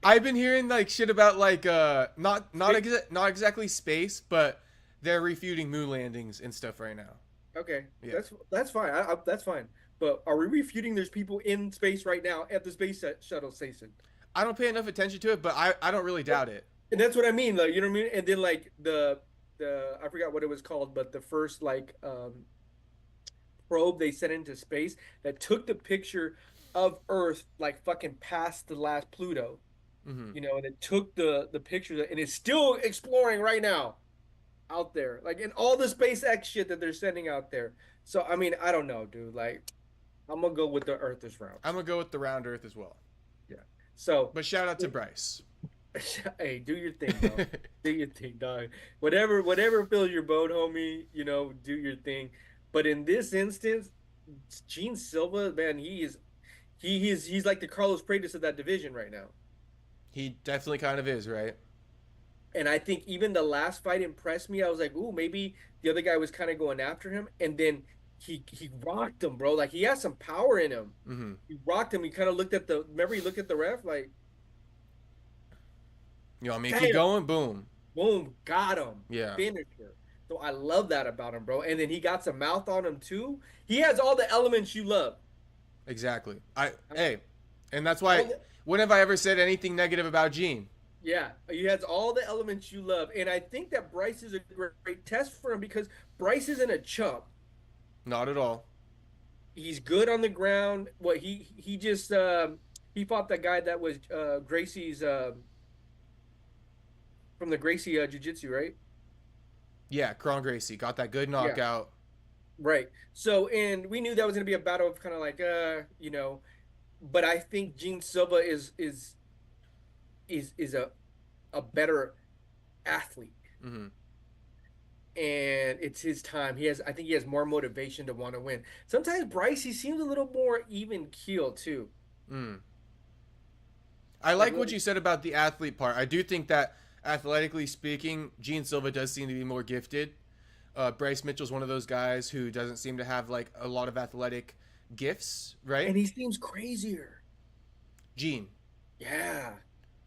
I've been hearing like shit about like not exactly space, but they're refuting moon landings and stuff right now. Okay, Yeah. that's fine. That's fine. But are we refuting there's people in space right now at the shuttle station? I don't pay enough attention to it, but I don't really doubt it. And that's what I mean. Like, you know what I mean? And then like the I forgot what it was called, but the first like probe they sent into space that took the picture of Earth like fucking past the last Pluto, Mm-hmm. and it took the picture and it's still exploring right now out there, like in all the SpaceX shit that they're sending out there. So I mean, I don't know, dude. Like, I'm gonna go with the Earth is round. I'm gonna go with the round Earth as well. Yeah. So, But shout out to Bryce. hey, do your thing, bro. Do your thing, dog. Whatever fills your boat, homie. Do your thing. But in this instance, Gene Silva, man, he's like the Carlos Paredes of that division right now. He definitely kind of is, right? And I think even the last fight impressed me. I was like, ooh, maybe the other guy was kind of going after him, and then he rocked him, bro. Like he has some power in him. Mm-hmm. He rocked him. He kind of looked at remember he looked at the ref like, You want me to damn, keep going? Boom. boom, got him, Yeah. finisher. So I love that about him, bro. And then he got some mouth on him too. He has all the elements you love. Exactly. Hey, and that's All why. the- When have I ever said anything negative about Gene? Yeah, he has all the elements you love, and I think that Bryce is a great test for him because Bryce isn't a chump. Not at all. He's good on the ground. What he just he fought that guy that was Gracie's from the Gracie Jiu-Jitsu, right? Yeah, Kron Gracie got that good Yeah, knockout. right. So, and we knew that was going to be a battle of kind of like but I think Gene Silva is a better athlete, Mm-hmm. and it's his time. I think he has more motivation to want to win. Sometimes Bryce, he seems a little more even keel too. Mm. I Like, like what you said about the athlete part. I do think that athletically speaking, Gene Silva does seem to be more gifted. Bryce Mitchell's one of those guys who doesn't seem to have like a lot of athletic gifts, right? and he seems crazier. Gene, Yeah.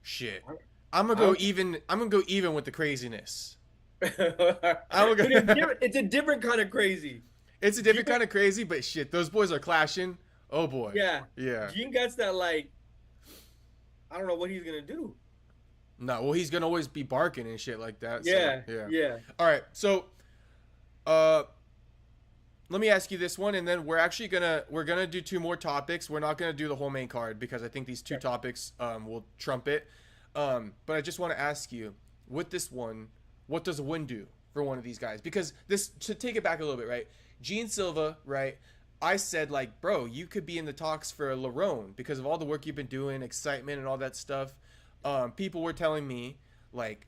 shit. I, I'm gonna I go don't. even. I'm gonna go even with the craziness. But I'm gonna it's go. different. It's a different kind of crazy. It's a Gene, different kind of crazy, but shit, those boys are clashing. Oh boy, yeah. yeah. Gene got that like I don't know what he's gonna do. No, well, he's gonna always be barking and shit like that. So Yeah. yeah. Yeah. All right, so uh, let me ask you this one, and then we're gonna do two more topics. We're not gonna do the whole main card because I think these two Okay. topics will trump it. But I just want to ask you, with this one, what does a win do for one of these guys? Because this, to take it back a little bit, right? Gene Silva, right? I said like, bro, you could be in the talks for Lerone because of all the work you've been doing, excitement and all that stuff. People were telling me like,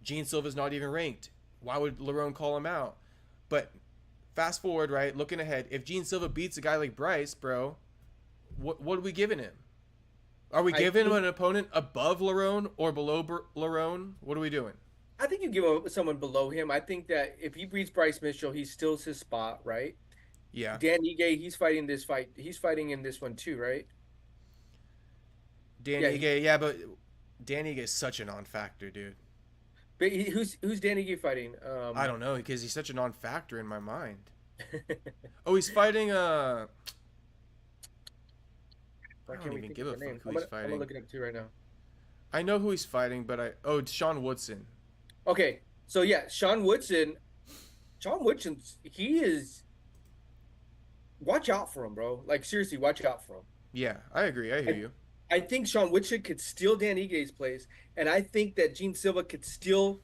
Gene Silva's not even ranked. Why would Lerone call him out? But fast forward, right? Looking ahead, if Gene Silva beats a guy like Bryce, bro, what are we giving him? Are we I giving him think an opponent above Lerone or below Lerone? What are we doing? I think you give someone below him. I think that if he beats Bryce Mitchell, he steals his spot, right? Yeah, Dan Ige, he's fighting this fight. He's fighting in this one too, right? Dan Yeah. Ige. Yeah, but Dan Ige is such a non-factor, dude. But who's Dan Ige fighting? I don't know because he's such a non-factor in my mind. Oh, he's fighting. Why I don't can't we even think give of a the fuck name? who I'm he's gonna fighting. look it up too right now. I know who he's fighting, but Sean Woodson. Okay, so yeah, Sean Woodson. Sean Woodson, he is. Watch out for him, bro. Like seriously, watch out for him. Yeah, I agree. I hear I, you. I think Sean Woodson could steal Dan Ige's place, and I think that Gene Silva could steal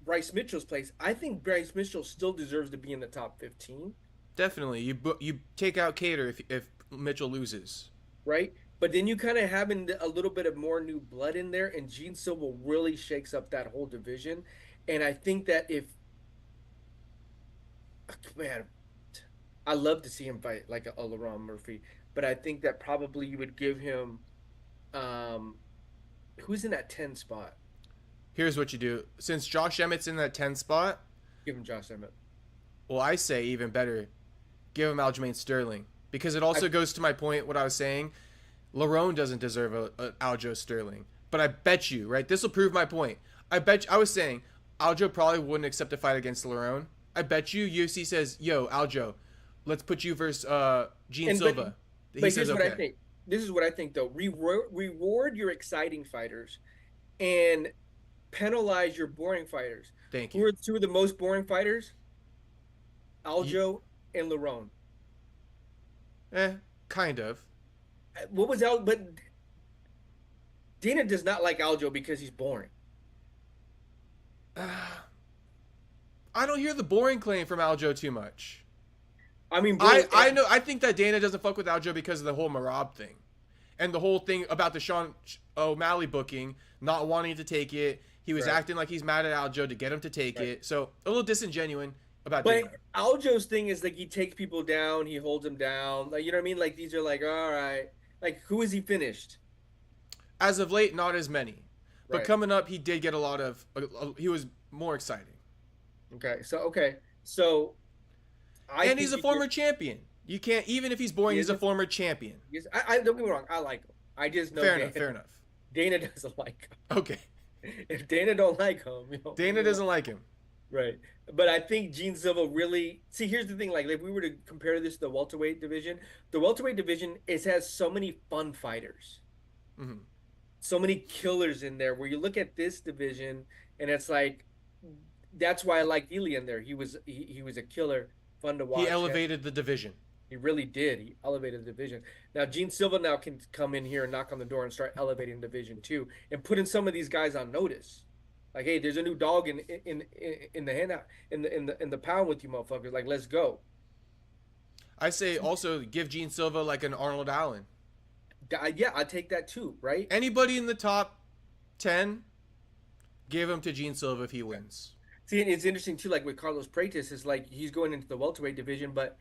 Bryce Mitchell's place. I think Bryce Mitchell still deserves to be in the top 15, Definitely, you take out Cater if Mitchell loses. right? But then you kind of having a little bit of more new blood in there, and Gene Silva really shakes up that whole division. And I think that if man, I love to see him fight like a LaRon Murphy, but I think that probably you would give him um who's in that 10 spot? Here's what you do. Since Josh Emmett's in that 10 spot, Give him Josh Emmett. well, I say even better, give him Aljamain Sterling because it I, also goes to my point. What I was saying, Lerone doesn't deserve a Aljo Sterling, but I bet you, right? This will prove my point. I was saying Aljo probably wouldn't accept a fight against Lerone. I bet you UFC says, "Yo, Aljo, let's put you versus Gene and Silva." He but says, here's what I "Okay, think. This is what I think though. Reward your exciting fighters and penalize your boring fighters. thank Who you." are two of the most boring fighters? Aljo and Lerone. Eh, kind of. What was Al? But Dana does not like Aljo because he's boring. I don't hear the boring claim from Aljo too much. I mean, bro, I know. I think that Dana doesn't fuck with Aljo because of the whole Marab thing, and the whole thing about the Sean O'Malley booking, not wanting to take it. He was right. acting like he's mad at Aljo to get him to take Right. it. So a little disingenuine about But Dana. Aljo's thing is like he takes people down, he holds them down. Like you know what I mean? Like these are like, all right. Like who is he finished? As of late, not as many, but Right. coming up, he did get a lot of. He was more exciting, So I and think he's a former champion. You can't even if he's boring, he he's is a former champion. I don't get me wrong, I like him. I just know Fair enough. Fair enough. Dana doesn't like him. Okay. If Dana don't like him, Dana doesn't like him. right. But I think Gene Silva really see. Here's the thing: like, if we were to compare this to the welterweight division, it has so many fun fighters, Hmm. so many killers in there. Where you look at this division, and it's like that's why I liked Ely in there. He was a killer, fun to watch. He elevated the division. He really did. He elevated the division. Now Gene Silva now can come in here and knock on the door and start elevating division too, and putting some of these guys on notice. Like, hey, there's a new dog in the hand in the pound with you, motherfuckers. Like, let's go. I say also give Gene Silva like an Arnold Allen. Yeah, I take that too. Right? Anybody in the top 10, give him to Gene Silva if he wins. See, and it's interesting too. Like with Carlos Pratis, is like he's going into the welterweight division, but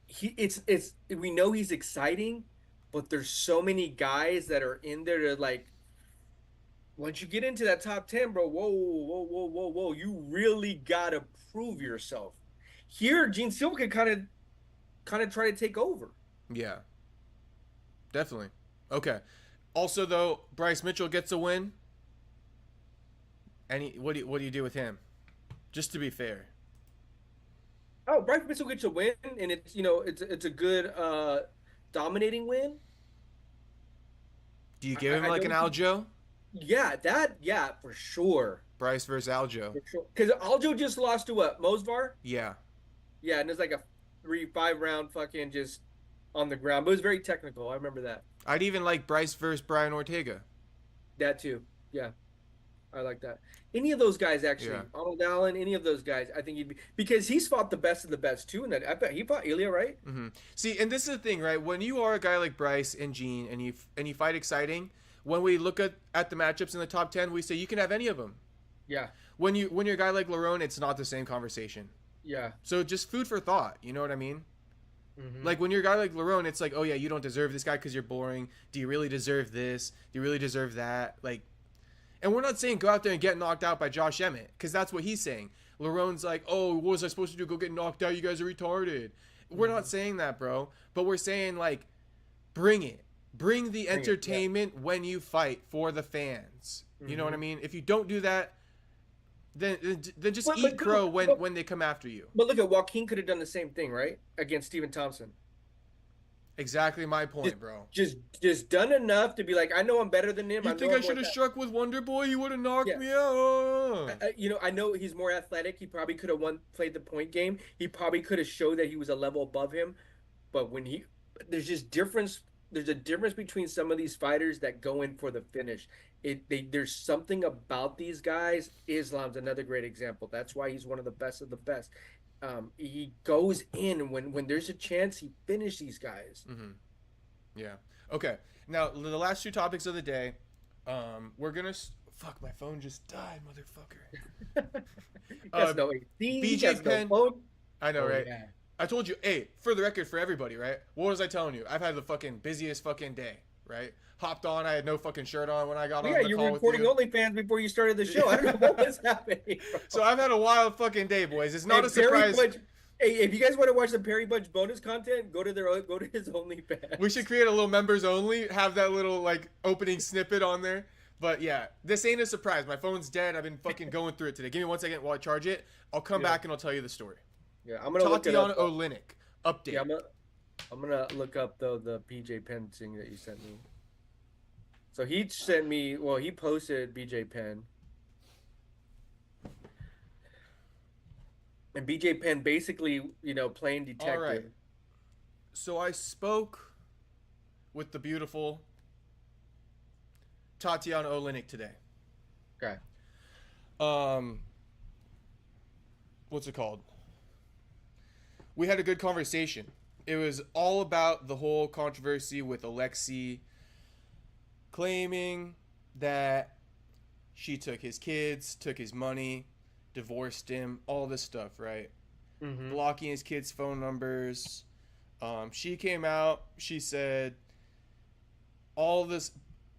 it's we know he's exciting, but there's so many guys that are in there to like once you get into that top 10, bro, whoa, you really gotta prove yourself. Here, Gene Silva could kind of try to take over. Yeah, definitely. Okay. Also, though, Bryce Mitchell gets a win. What do you do with him? Just to be fair. Oh, Bryce Mitchell gets a win, and it's a good dominating win. Do you give him I like an don't think, Aljo? yeah, for sure. Bryce versus Aljo. For sure. Because Aljo just lost to what? Mosvar? Yeah. Yeah, and it's like a 3-5 round fucking just on the ground. But it was very technical. I remember that. I'd even like Bryce versus Brian Ortega. That too. Yeah, I like that. Any of those guys actually, Yeah. Arnold Allen, any of those guys, I think he'd be because he's fought the best of the best too. And that I bet he fought Ilya, right? See, and this is the thing, right? When you are a guy like Bryce and Gene, and you fight exciting, when we look at the matchups in the top 10, we say you can have any of them. Yeah, When you're a guy like Lerone, it's not the same conversation. yeah. So just food for thought. You know what I mean? Hmm. Like when you're a guy like Lerone, it's like, oh yeah, you don't deserve this guy because you're boring. Do you really deserve this? Do you really deserve that? Like, and we're not saying go out there and get knocked out by Josh Emmett because that's what he's saying. Larone's like, oh, what was I supposed to do? Go get knocked out? You guys are retarded. We're not saying that, bro. But we're saying like, bring it. Bring the Bring it, yeah. entertainment when you fight for the fans. You know what I Hmm. mean? If you don't do that, then just But, eat crow but, when they come after you. but look at Joaquin could have done the same thing, right? Against Stephen Thompson. Exactly my Just, point, bro. just done enough to be like, I know I'm better than him. You I think know I I'm more should have that. struck with Wonder Boy? You would have knocked Yeah. me out. I know he's more athletic. He probably could have played the point game. He probably could have showed that he was a level above him. But there's just difference. There's a difference between some of these fighters that go in for the finish. There's something about these guys. Islam's another great example. That's why he's one of the best of the best. He goes in when there's a chance. He finishes these guys. Yeah. Okay. Now the last two topics of the day. We're gonna. Fuck, my phone just died, motherfucker. That's no AC. BJ That's no Penn. phone. I know, Oh, right? yeah. I told you. Hey, for the record, for everybody, right? What was I telling you? I've had the fucking busiest fucking day, right? Hopped on. I had no fucking shirt on when I got on Yeah, the you were call with recording you. OnlyFans before you started the show. I don't know what was happening. So I've had a wild fucking day, boys. It's not Hey, a surprise. Hey, if you guys want to watch the Perry Bunch bonus content, go to his OnlyFans. We should create a little members only. Have that little like opening snippet on there. But yeah, this ain't a surprise. My phone's dead. I've been fucking going through it today. Give me 1 second while I charge it. I'll come back and I'll tell you the story. Yeah, I'm gonna look it Tatiana up. Oleinik update. Yeah, I'm gonna look up the BJ Penn thing that you sent me. So he sent me. Well, he posted BJ Penn, and BJ Penn basically, playing detective. All right. So I spoke with the beautiful Tatiana Oleinik today. Okay. What's it called? We had a good conversation. It was all about the whole controversy with Alexei claiming that she took his kids, took his money, divorced him, all this stuff, right? Mm-hmm. Blocking his kids' phone numbers. She came out. She said all this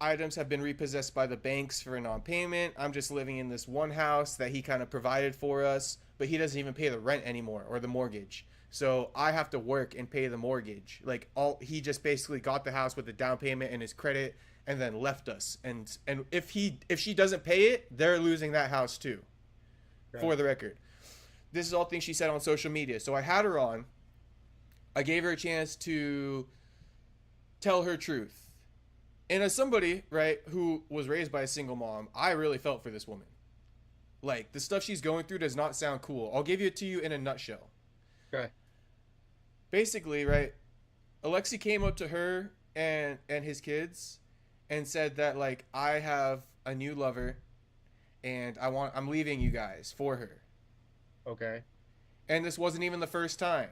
items have been repossessed by the banks for a non-payment. I'm just living in this one house that he kind of provided for us, but he doesn't even pay the rent anymore or the mortgage. So I have to work and pay the mortgage. Like he just basically got the house with the down payment and his credit and then left us. And if she doesn't pay it, they're losing that house too. Okay. For the record. This is all things she said on social media. So I had her on. I gave her a chance to tell her truth. And as somebody, right, who was raised by a single mom, I really felt for this woman. Like, the stuff she's going through does not sound cool. I'll give it to you in a nutshell. Okay. Basically, right, Alexei came up to her and his kids and said that, like, I have a new lover and I'm leaving you guys for her. Okay. And this wasn't even the first time.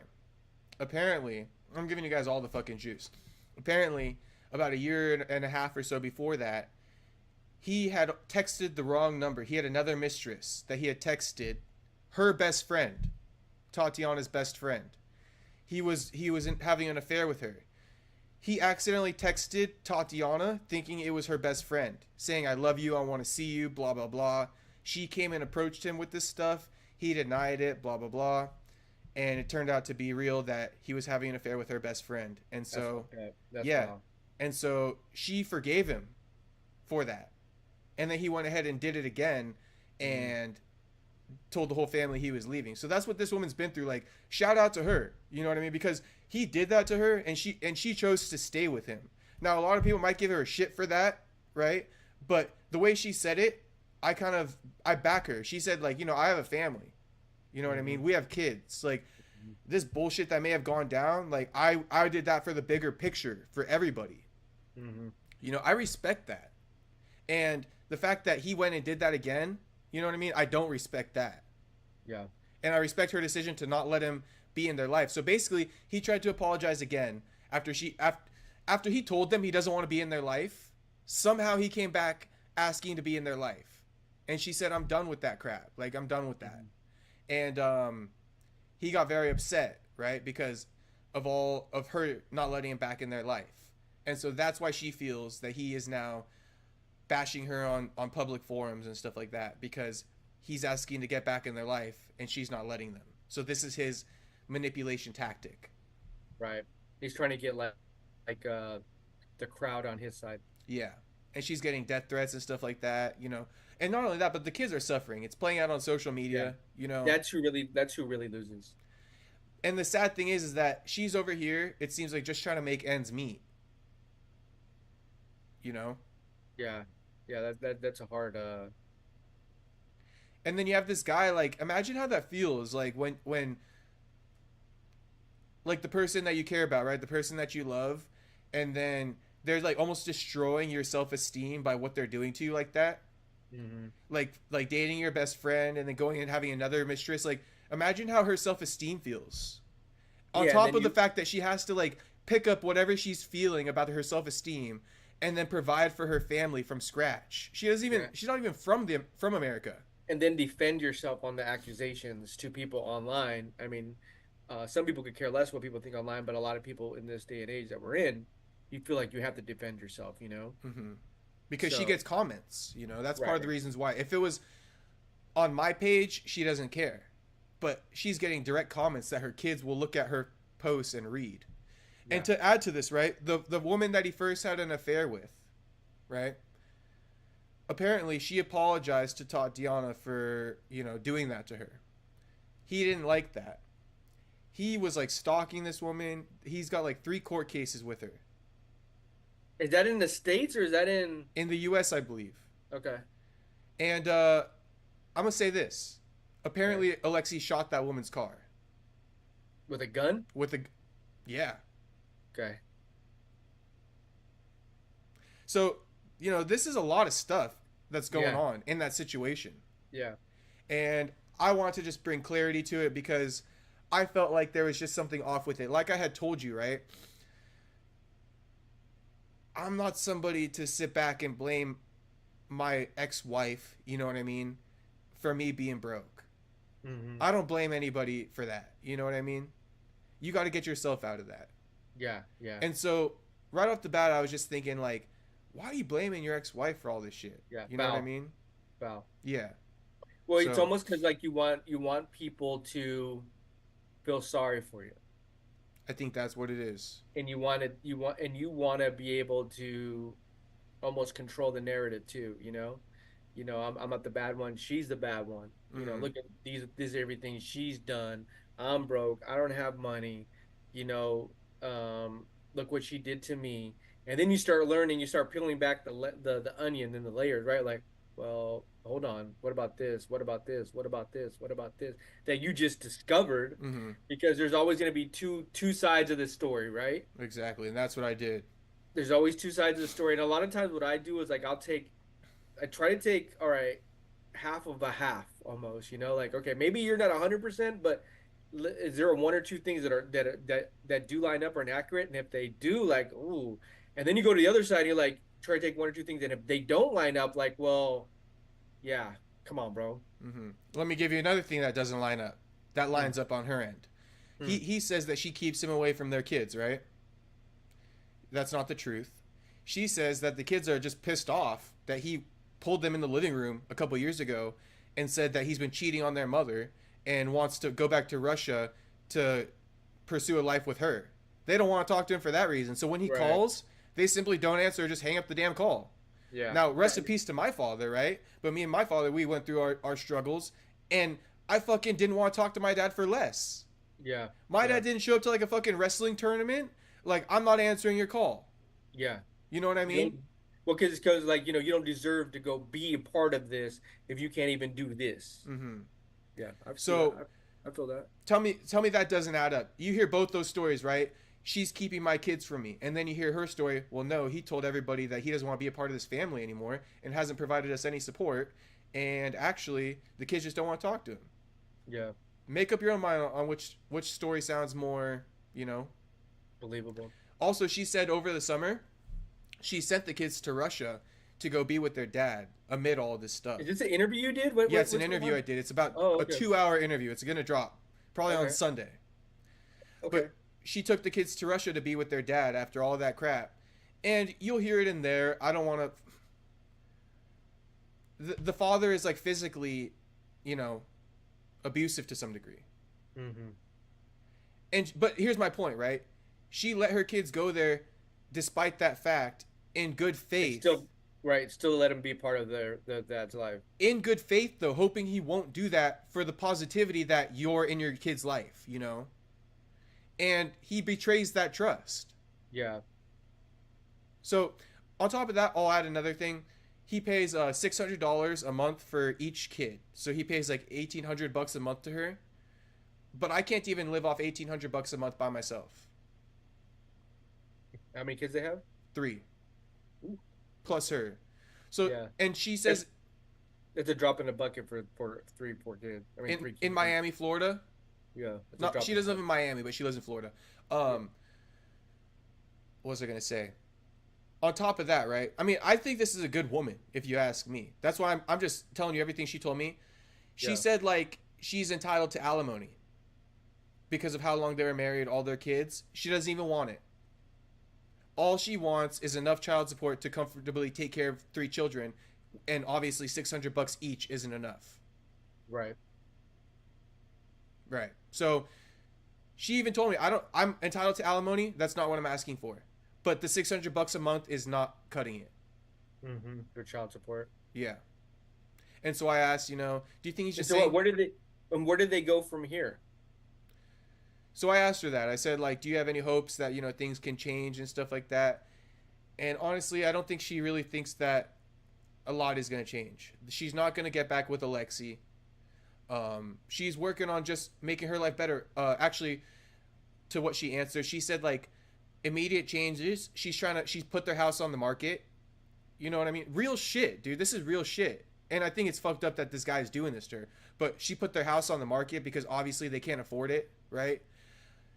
Apparently, I'm giving you guys all the fucking juice. Apparently, about a year and a half or so before that, he had texted the wrong number. He had another mistress that he had texted her best friend, Tatiana's best friend. he was having an affair with her. He accidentally texted Tatiana thinking it was her best friend, saying, I love you, I want to see you, blah, blah, blah. She came and approached him with this stuff. He denied it, blah, blah, blah. And it turned out to be real that he was having an affair with her best friend. And so, That's yeah. wild. And so she forgave him for that. And then he went ahead and did it again and told the whole family he was leaving. So that's what this woman's been through. Like, shout out to her. You know what I mean? Because he did that to her and she chose to stay with him. Now, a lot of people might give her a shit for that, right? But the way she said it, I back her. She said, like, you know, I have a family. You know what I mean? We have kids. Like, this bullshit that may have gone down, like, I did that for the bigger picture for everybody. You know, I respect that. And the fact that he went and did that again, you know what I mean? I don't respect that. Yeah. And I respect her decision to not let him be in their life. So basically, he tried to apologize again after he told them he doesn't want to be in their life. Somehow he came back asking to be in their life. And she said, I'm done with that crap. Like, I'm done with that. And he got very upset, right? Because of all of her not letting him back in their life. And so that's why she feels that he is now bashing her on public forums and stuff like that, because he's asking to get back in their life and she's not letting them. So this is his manipulation tactic. Right. He's trying to get like the crowd on his side. Yeah. And she's getting death threats and stuff like that, you know. And not only that, but the kids are suffering. It's playing out on social media, you know. That's who really loses. And the sad thing is that she's over here, it seems like, just trying to make ends meet. You know? Yeah. Yeah, that's a hard And then you have this guy, like, imagine how that feels, like, when like, the person that you care about, right? The person that you love, and then they're, like, almost destroying your self-esteem by what they're doing to you like that. Like dating your best friend and then going and having another mistress. Like, imagine how her self-esteem feels. On top of the fact that she has to, like, pick up whatever she's feeling about her self-esteem and then provide for her family from scratch. She's not even from America. And then defend yourself on the accusations to people online. I mean, some people could care less what people think online, but a lot of people in this day and age that we're in, you feel like you have to defend yourself, you know? Because she gets comments, you know. That's part of the reasons why. If it was on my page, she doesn't care. But she's getting direct comments that her kids will look at her posts and read. Yeah. And to add to this, right, the woman that he first had an affair with, right, apparently she apologized to Tatiana for, you know, doing that to her. He didn't like that. He was, like, stalking this woman. He's got, like, 3 court cases with her. Is that in the States or is that in the US, I believe. Okay. And I'm gonna say this. Apparently, Alexei shot that woman's car. With a gun? Yeah. Okay. So, you know, this is a lot of stuff that's going on in that situation. Yeah. And I want to just bring clarity to it because I felt like there was just something off with it. Like I had told you, right? I'm not somebody to sit back and blame my ex-wife, you know what I mean, for me being broke. I don't blame anybody for that, you know what I mean? You got to get yourself out of that. Yeah, yeah. And so, right off the bat, I was just thinking, like, why are you blaming your ex-wife for all this shit? Yeah, you know what I mean? Foul. Yeah. Well, it's almost because, like, you want people to feel sorry for you. I think that's what it is. And you want to be able to almost control the narrative too, you know? You know, I'm not the bad one, she's the bad one. You know, look at this is everything she's done. I'm broke. I don't have money. You know, look what she did to me. And then you start learning, you start peeling back the onion and the layers, right? Like, well, hold on. What about this? What about this? What about this? What about this? That you just discovered, because there's always going to be two sides of the story, right? Exactly, and that's what I did. There's always 2 sides of the story, and a lot of times what I do is, like, I try to take, all right, half of a half almost, you know, like, okay, maybe you're not 100%, but is there 1 or 2 things that do line up or inaccurate? And if they do, like, ooh, and then you go to the other side and you're like, try to take 1 or 2 things, and if they don't line up, like, well, yeah, come on, bro. Let me give you another thing that doesn't line up. That lines up on her end. He says that she keeps him away from their kids, right? That's not the truth. She says that the kids are just pissed off that he pulled them in the living room a couple years ago and said that he's been cheating on their mother and wants to go back to Russia to pursue a life with her. They don't want to talk to him for that reason. So when he calls, they simply don't answer or just hang up the damn call. Yeah. Now, rest in peace to my father, right? But me and my father, we went through our struggles, and I fucking didn't want to talk to my dad for less. Yeah. My dad didn't show up to like a fucking wrestling tournament. Like, I'm not answering your call. Yeah. You know what I mean? Well, because like, you don't deserve to go be a part of this if you can't even do this. Mm-hmm. Yeah. I feel that. Tell me that doesn't add up. You hear both those stories, right? She's keeping my kids from me. And then you hear her story. Well, no, he told everybody that he doesn't want to be a part of this family anymore and hasn't provided us any support. And actually, the kids just don't want to talk to him. Yeah. Make up your own mind on which story sounds more, believable. Also, she said over the summer, she sent the kids to Russia to go be with their dad amid all this stuff. Is this an interview you did? Yeah, it's an interview I did. It's about a 2-hour interview. It's going to drop probably on Sunday. Okay. But she took the kids to Russia to be with their dad after all of that crap. And you'll hear it in there. I don't want to... The father is like physically, abusive to some degree. Mm-hmm. But here's my point, right? She let her kids go there despite that fact in good faith. Still let him be part of their dad's life. In good faith, though, hoping he won't do that for the positivity that you're in your kid's life, And he betrays that trust. Yeah. So, on top of that, I'll add another thing. He pays $600 a month for each kid. So he pays like $1,800 a month to her. But I can't even live off $1,800 a month by myself. How many kids they have? 3. Ooh. Plus her. So and she says it's a drop in the bucket for 3, 4 kids. I mean, 3 kids. In Miami, Florida. Yeah. She doesn't live in Miami, but she lives in Florida. What was I gonna say? On top of that, right? I mean, I think this is a good woman, if you ask me. That's why I'm just telling you everything she told me. She said like she's entitled to alimony because of how long they were married, all their kids. She doesn't even want it. All she wants is enough child support to comfortably take care of 3 children, and obviously $600 each isn't enough. Right. Right. So she even told me I'm entitled to alimony. That's not what I'm asking for. But the $600 a month is not cutting it. Mm-hmm. For child support. Yeah. And so I asked, do you think he's just saying... Where did they go from here? So I asked her that. I said, like, do you have any hopes that, things can change and stuff like that? And honestly, I don't think she really thinks that a lot is going to change. She's not going to get back with Alexi. She's working on just making her life better. Actually, to what she answered, she said, like, immediate changes. She's put their house on the market. You know what I mean? Real shit, dude. This is real shit. And I think it's fucked up that this guy's doing this to her. But she put their house on the market because obviously they can't afford it, right?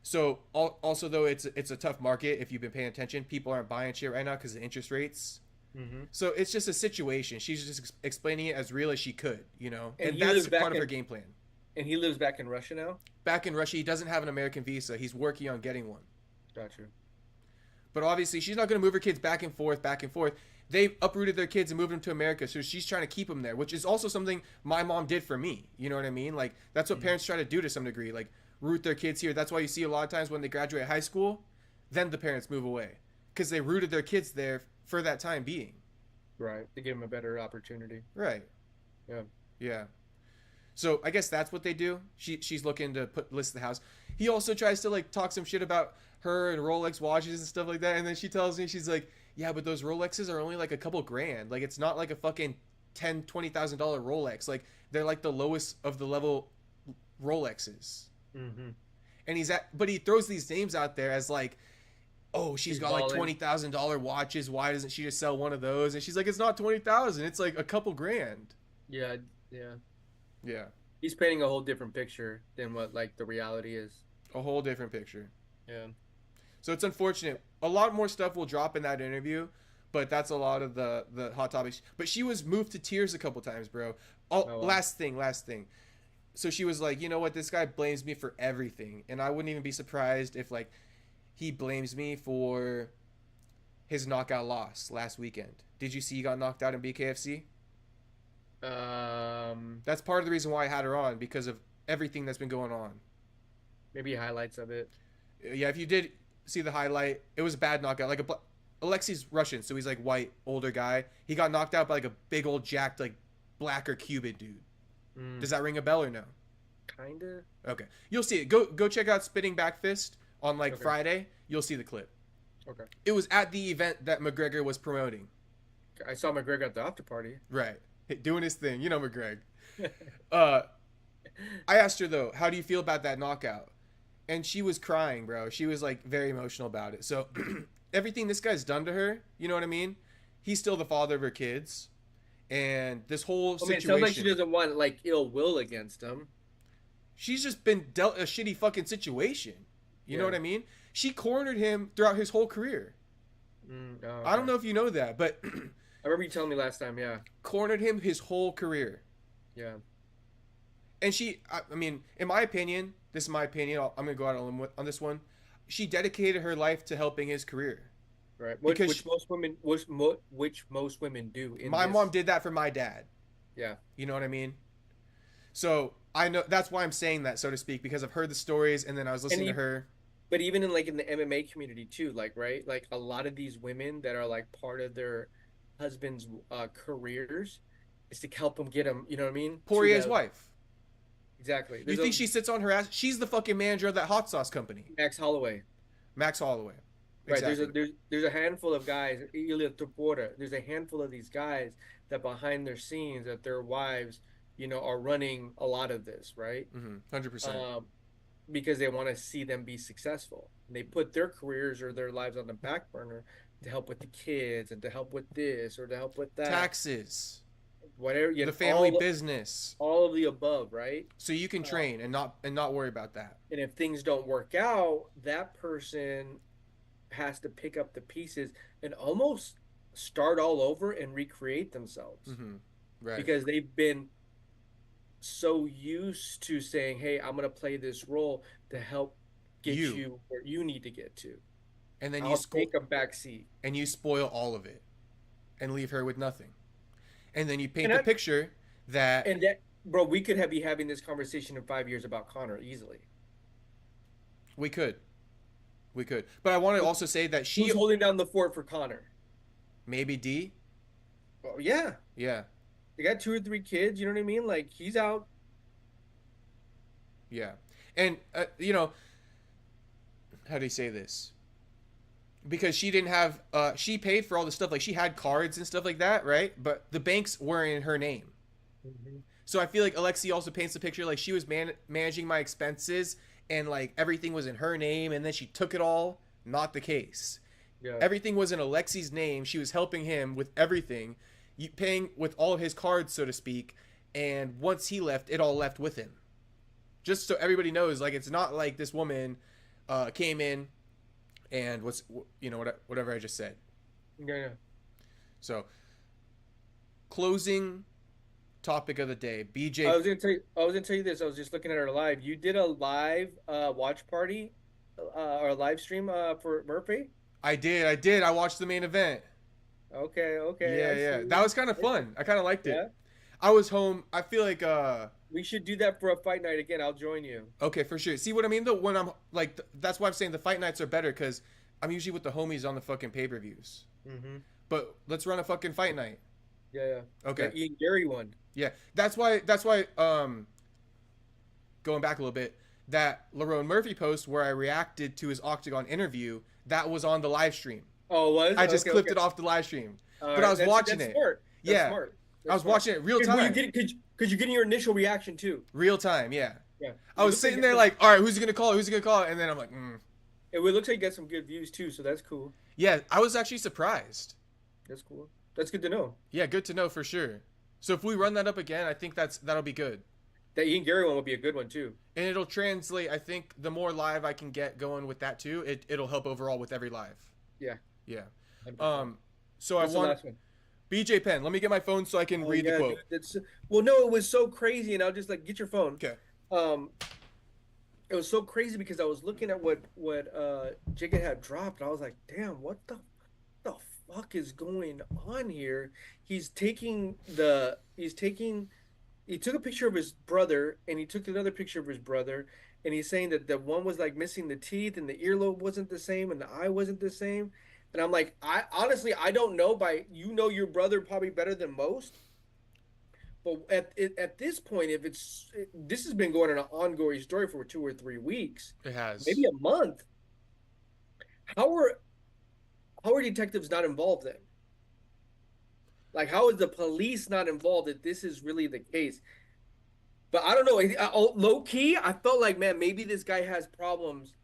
So also, though, it's a tough market. If you've been paying attention, people aren't buying shit right now because of interest rates. Mm-hmm. So it's just a situation. She's just explaining it as real as she could, and that's part of her game plan. And he lives back in Russia now? Back in Russia. He doesn't have an American visa. He's working on getting one. Gotcha. But obviously, she's not going to move her kids back and forth. They uprooted their kids and moved them to America, so she's trying to keep them there, which is also something my mom did for me. You know what I mean? Like, that's what parents try to do to some degree, like root their kids here. That's why you see a lot of times when they graduate high school, then the parents move away because they rooted their kids there for that time being. Right. To give them a better opportunity. Right. Yeah. Yeah. So I guess that's what they do. She's looking to list the house. He also tries to like talk some shit about her and Rolex watches and stuff like that. And then she tells me, she's like, yeah, but those Rolexes are only like a couple grand. Like, it's not like a fucking $10,000-$20,000 Rolex. Like, they're like the lowest of the level Rolexes. Mm-hmm. And but he throws these names out there as like, oh, she's got balling. Like $20,000 watches. Why doesn't she just sell one of those? And she's like, it's not $20,000. It's like a couple grand. Yeah. He's painting a whole different picture than what like the reality is. A whole different picture. Yeah. So it's unfortunate. A lot more stuff will drop in that interview, but that's a lot of the hot topics. But she was moved to tears a couple times, bro. Wow. Last thing. so she was like, you know what, this guy blames me for everything, and I wouldn't even be surprised if like he blames me for his knockout loss last weekend. Did you see he got knocked out in BKFC? That's part of the reason why I had her on, because of everything that's been going on. Maybe highlights of it. Yeah, if you did see the highlight, it was a bad knockout. Like Alexi's Russian, so he's like white, older guy. He got knocked out by like a big old jacked like black or Cuban dude. Does that ring a bell or no? Kinda. Okay, you'll see it. Go check out Spitting Back Fist on like Friday. You'll see the clip. Okay. It was at the event that McGregor was promoting. I saw McGregor at the after party. Right, doing his thing. You know McGregor. I asked her though, how do you feel about that knockout? And she was crying, bro. She was like very emotional about it. So everything this guy's done to her, you know what I mean? He's still the father of her kids. And this whole situation. It sounds like she doesn't want like ill will against him. She's just been dealt a shitty fucking situation. You know what I mean? She cornered him throughout his whole career. Okay. I don't know if you know that, but I remember you telling me last time, yeah. Cornered him his whole career. Yeah. And she, I mean, in my opinion, this is my opinion, I'm going to go out on a limb on this one. She dedicated her life to helping his career. Right. Which most women do. My mom did that for my dad. Yeah. You know what I mean? So I know that's why I'm saying that, so to speak, because I've heard the stories and then I was listening to her. But even in like in the MMA community too, like, right? Like a lot of these women that are like part of their husband's careers is to help them get them, you know what I mean? Poirier's wife. Exactly. You think she sits on her ass? She's the fucking manager of that hot sauce company. Max Holloway. Right. Exactly. There's a handful of guys. There's a handful of these guys that behind their scenes, that their wives, you know, are running a lot of this, right? 100%. Because they want to see them be successful. And they put their careers or their lives on the back burner to help with the kids and to help with this or to help with that. Taxes. Whatever. The family business. All of the above, right? So you can train and not worry about that. And if things don't work out, that person has to pick up the pieces and almost start all over and recreate themselves. Right. Because they've been so used to saying, hey, I'm going to play this role to help get you where you need to get to. And then you take a back seat. And you spoil all of it and leave her with nothing. And then you paint the picture that... And that, bro, we could be having this conversation in 5 years about Conor easily. We could. But I want to also say that who's holding down the fort for Conor? Maybe D? Oh, yeah. Yeah. They got 2 or 3 kids, you know what I mean? Like, he's out. Yeah. And, you know, how do you say this? Because she didn't have, she paid for all the stuff. Like, she had cards and stuff like that, right? But the banks weren't in her name. So I feel like Alexi also paints the picture like she was managing my expenses and, like, everything was in her name and then she took it all. Not the case. Yeah. Everything was in Alexi's name. She was helping him with everything. Paying with all of his cards, so to speak, and once he left, it all left with him. Just so everybody knows, like, it's not like this woman came in and whatever I just said. Yeah. So, closing topic of the day, BJ. I was gonna tell you this. I was just looking at our live. You did a live watch party, or a live stream for Murphy. I did. I watched the main event. Okay. Yeah. That was kind of fun. I kind of liked it. I was home. I feel like we should do that for a fight night again. I'll join you. Okay, for sure. See what I mean though? When I'm like, that's why I'm saying the fight nights are better, because I'm usually with the homies on the fucking pay-per-views. But let's run a fucking fight night. Yeah. Okay. The Ian Gary one. Yeah. That's why going back a little bit, that Lerone Murphy post where I reacted to his Octagon interview, that was on the live stream. Oh, it was? I just clipped it off the live stream. But I was watching it. Smart. That's smart. I was watching it real time. Because you're getting your initial reaction too. Real time, yeah. Yeah. I was sitting there like, all right, who's going to call it? And then I'm like, It looks like you got some good views too, so that's cool. Yeah, I was actually surprised. That's cool. That's good to know. Yeah, good to know for sure. So if we run that up again, I think that'll be good. That Ian Gary one will be a good one too. And it'll translate. I think the more live I can get going with that too, it'll help overall with every live. Yeah. Yeah. 100%. So What's I want. the last one? BJ Penn. Let me get my phone so I can Oh read the yeah, quote. dude. It's well, no, it was so crazy, and I'll just like get your phone. Okay. Um, it was so crazy because I was looking at what Jigga had dropped. And I was like, damn, what the fuck is going on here? He took a picture of his brother and he took another picture of his brother and he's saying that the one was like missing the teeth and the earlobe wasn't the same and the eye wasn't the same. And I'm like, I honestly I don't know by you know your brother probably better than most. But at this point, if this has been going on an ongoing story for 2 or 3 weeks, It has. maybe a month. How are how are detectives not involved then? Like, how is the police not involved if this is really the case? But I don't know. Low key, I felt like, man, maybe this guy has problems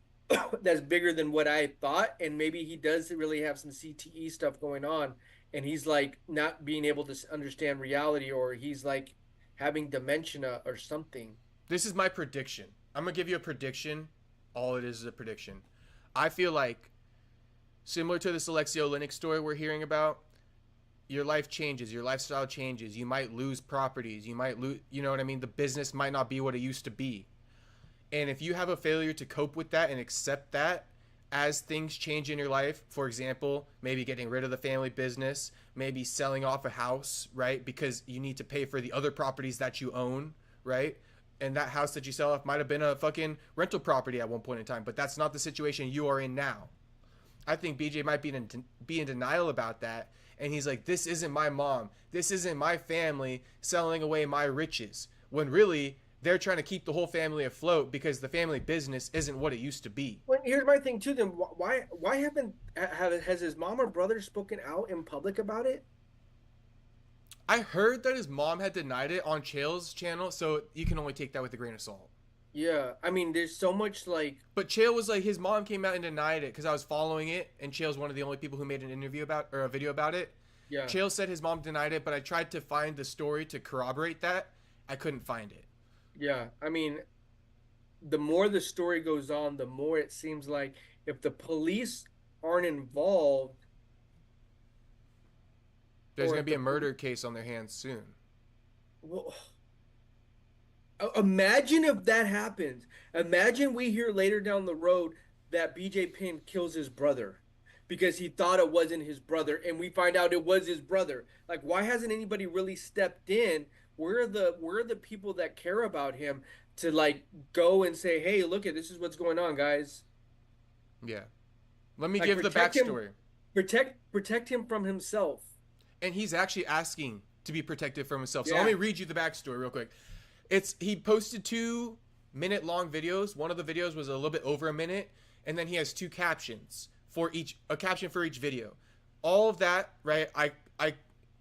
that's bigger than what I thought, and maybe he does really have some CTE stuff going on, and he's like not being able to understand reality, or he's like having dementia or something. This is my prediction. I'm gonna give you a prediction. All it is a prediction. I feel like similar to this Alexio Linux story we're hearing about, your life changes, your lifestyle changes. You might lose properties. You might lose, you know what I mean? The business might not be what it used to be. And if you have a failure to cope with that and accept that as things change in your life, for example, maybe getting rid of the family business, maybe selling off a house, right? Because you need to pay for the other properties that you own, right? And that house that you sell off might have been a fucking rental property at one point in time, but that's not the situation you are in now. I think BJ might be in denial about that. And he's like, this isn't my mom. This isn't my family selling away my riches. When really, they're trying to keep the whole family afloat because the family business isn't what it used to be. Well, here's my thing too. Then why has his mom or brother spoken out in public about it? I heard that his mom had denied it on Chael's channel, so you can only take that with a grain of salt. Yeah, I mean, there's so much like. But Chael was like, his mom came out and denied it because I was following it, and Chael's one of the only people who made an interview about or a video about it. Yeah. Chael said his mom denied it, but I tried to find the story to corroborate that. I couldn't find it. Yeah, I mean, the more the story goes on, the more it seems like if the police aren't involved, There's going to be a murder case on their hands soon. well, imagine if that happens. Imagine we hear later down the road that BJ Penn kills his brother because he thought it wasn't his brother, and we find out it was his brother. Like, why hasn't anybody really stepped in? Where are the people that care about him to like go and say, hey, look at this is what's going on, guys. Yeah. Let me Like, give the backstory. Protect him from himself. And he's actually asking to be protected from himself. So Yeah. let me read you the backstory real quick. He posted 2-minute long videos. One of the videos was a little bit over a minute, and then he has 2 captions for a caption for each video. All of that, right? I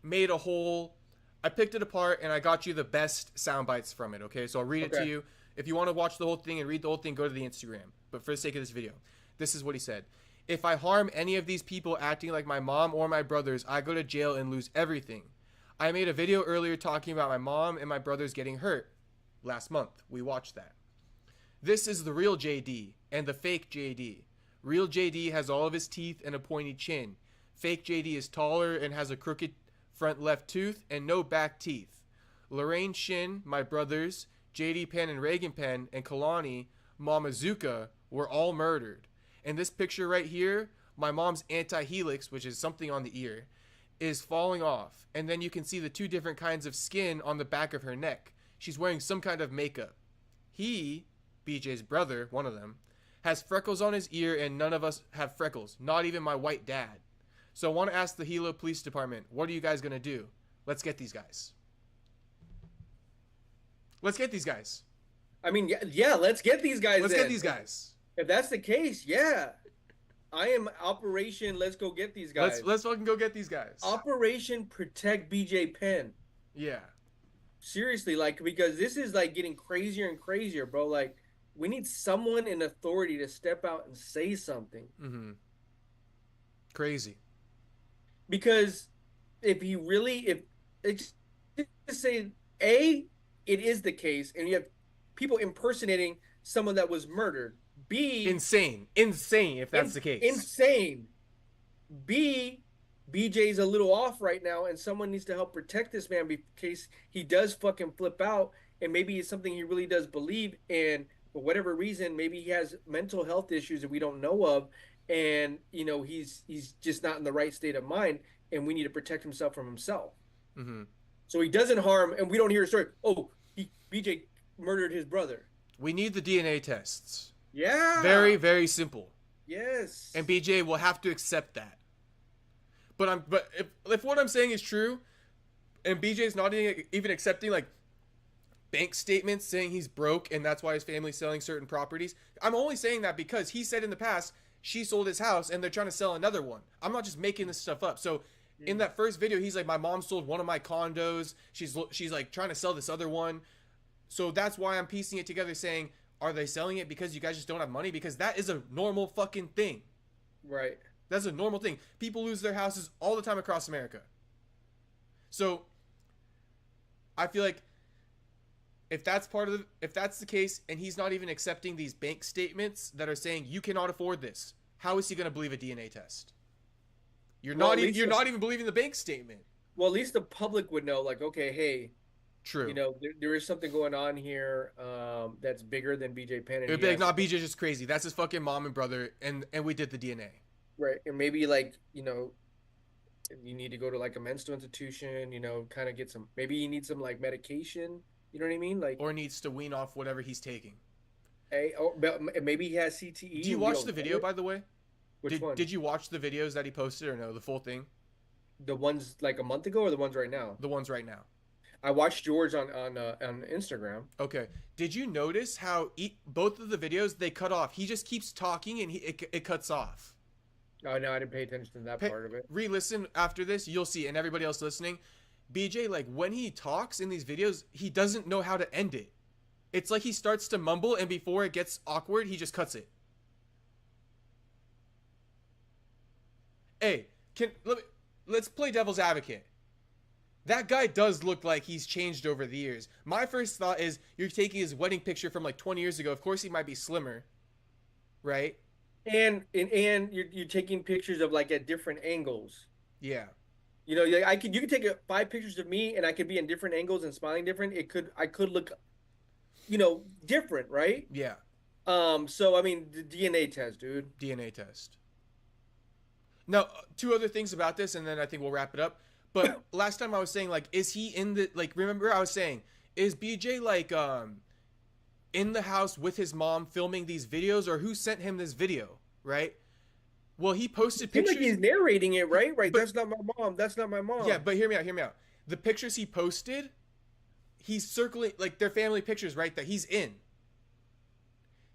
made a whole. I picked it apart and I got you the best sound bites from it. Okay, so I'll read it to you. If you want to watch the whole thing and read the whole thing, go to the Instagram. But for the sake of this video, this is what he said. If I harm any of these people acting like my mom or my brothers, I go to jail and lose everything. I made a video earlier talking about my mom and my brothers getting hurt. Last month, we watched that. This is the real JD and the fake JD. Real JD has all of his teeth and a pointy chin. Fake JD is taller and has a crooked front left tooth and no back teeth. Lorraine Shin, my brothers, JD Penn and Reagan Penn, and Kalani Mamazuka were all murdered. And this picture right here, my mom's anti-helix, which is something on the ear, is falling off. And then you can see the 2 different kinds of skin on the back of her neck. She's wearing some kind of makeup. He, BJ's brother, one of them, has freckles on his ear, and none of us have freckles, not even my white dad. So I want to ask the Hilo Police Department, what are you guys going to do? Let's get these guys. Let's get these guys. I mean, yeah, let's get these guys. Let's get these guys. If that's the case, yeah. I am Operation Let's Go Get These guys. Let's fucking go get these guys. Operation Protect BJ Penn. Yeah. Seriously, like, because this is like getting crazier and crazier, bro. Like, we need someone in authority to step out and say something. Mm-hmm. Crazy. Because if it's just say it is the case, and you have people impersonating someone that was murdered. B, insane if that's the case. Insane. B, BJ's a little off right now, and someone needs to help protect this man in case he does fucking flip out, and maybe it's something he really does believe, and for whatever reason, maybe he has mental health issues that we don't know of, and he's just not in the right state of mind, and we need to protect himself from himself. Mm-hmm. So he doesn't harm, and we don't hear a story. Oh, BJ murdered his brother. We need the DNA tests. Yeah. Very, very simple. Yes. And BJ will have to accept that. But if what I'm saying is true, and BJ's not even accepting like bank statements saying he's broke and that's why his family's selling certain properties, I'm only saying that because he said in the past she sold his house and they're trying to sell another one. I'm not just making this stuff up. So in that first video, he's like, my mom sold one of my condos. She's like trying to sell this other one. So that's why I'm piecing it together saying, are they selling it because you guys just don't have money? Because that is a normal fucking thing. Right. That's a normal thing. People lose their houses all the time across America. So I feel like if that's the case and he's not even accepting these bank statements that are saying you cannot afford this, how is he going to believe a DNA test? You're not even believing the bank statement. Well, at least the public would know, like, okay, hey, true. There is something going on here that's bigger than BJ Penn. It would be like, nah, BJ's just crazy. That's his fucking mom and brother, and we did the DNA. Right, and maybe like you need to go to like a mental institution. Kind of get some. Maybe you need some like medication. You know what I mean? Like, or needs to wean off whatever he's taking. Maybe he has CTE. Do you watch the video, by the way? Which one? Did you watch the videos that he posted or no? The full thing? The ones like a month ago or the ones right now? The ones right now. I watched yours on Instagram. Okay. Did you notice how both of the videos they cut off? He just keeps talking and it cuts off. Oh no, I didn't pay attention to that part of it. Re-listen after this, you'll see, and everybody else listening, BJ, like when he talks in these videos, he doesn't know how to end it. It's like he starts to mumble, and before it gets awkward, he just cuts it. Hey, let's play devil's advocate. That guy does look like he's changed over the years. My first thought is you're taking his wedding picture from like 20 years ago. Of course he might be slimmer, right? And you're taking pictures of like at different angles. Yeah. You can take 5 pictures of me and I could be in different angles and smiling different. I could look, different, right? Yeah. So I mean, the DNA test, dude. DNA test. Now, 2 other things about this, and then I think we'll wrap it up. But last time I was saying, like, is he in the, like, remember I was saying, is BJ like in the house with his mom filming these videos, or who sent him this video, right? Well, he posted pictures. Like he's narrating it, right? Right. But, that's not my mom. That's not my mom. Yeah, but hear me out. The pictures he posted, he's circling, like, they're family pictures, right, that he's in.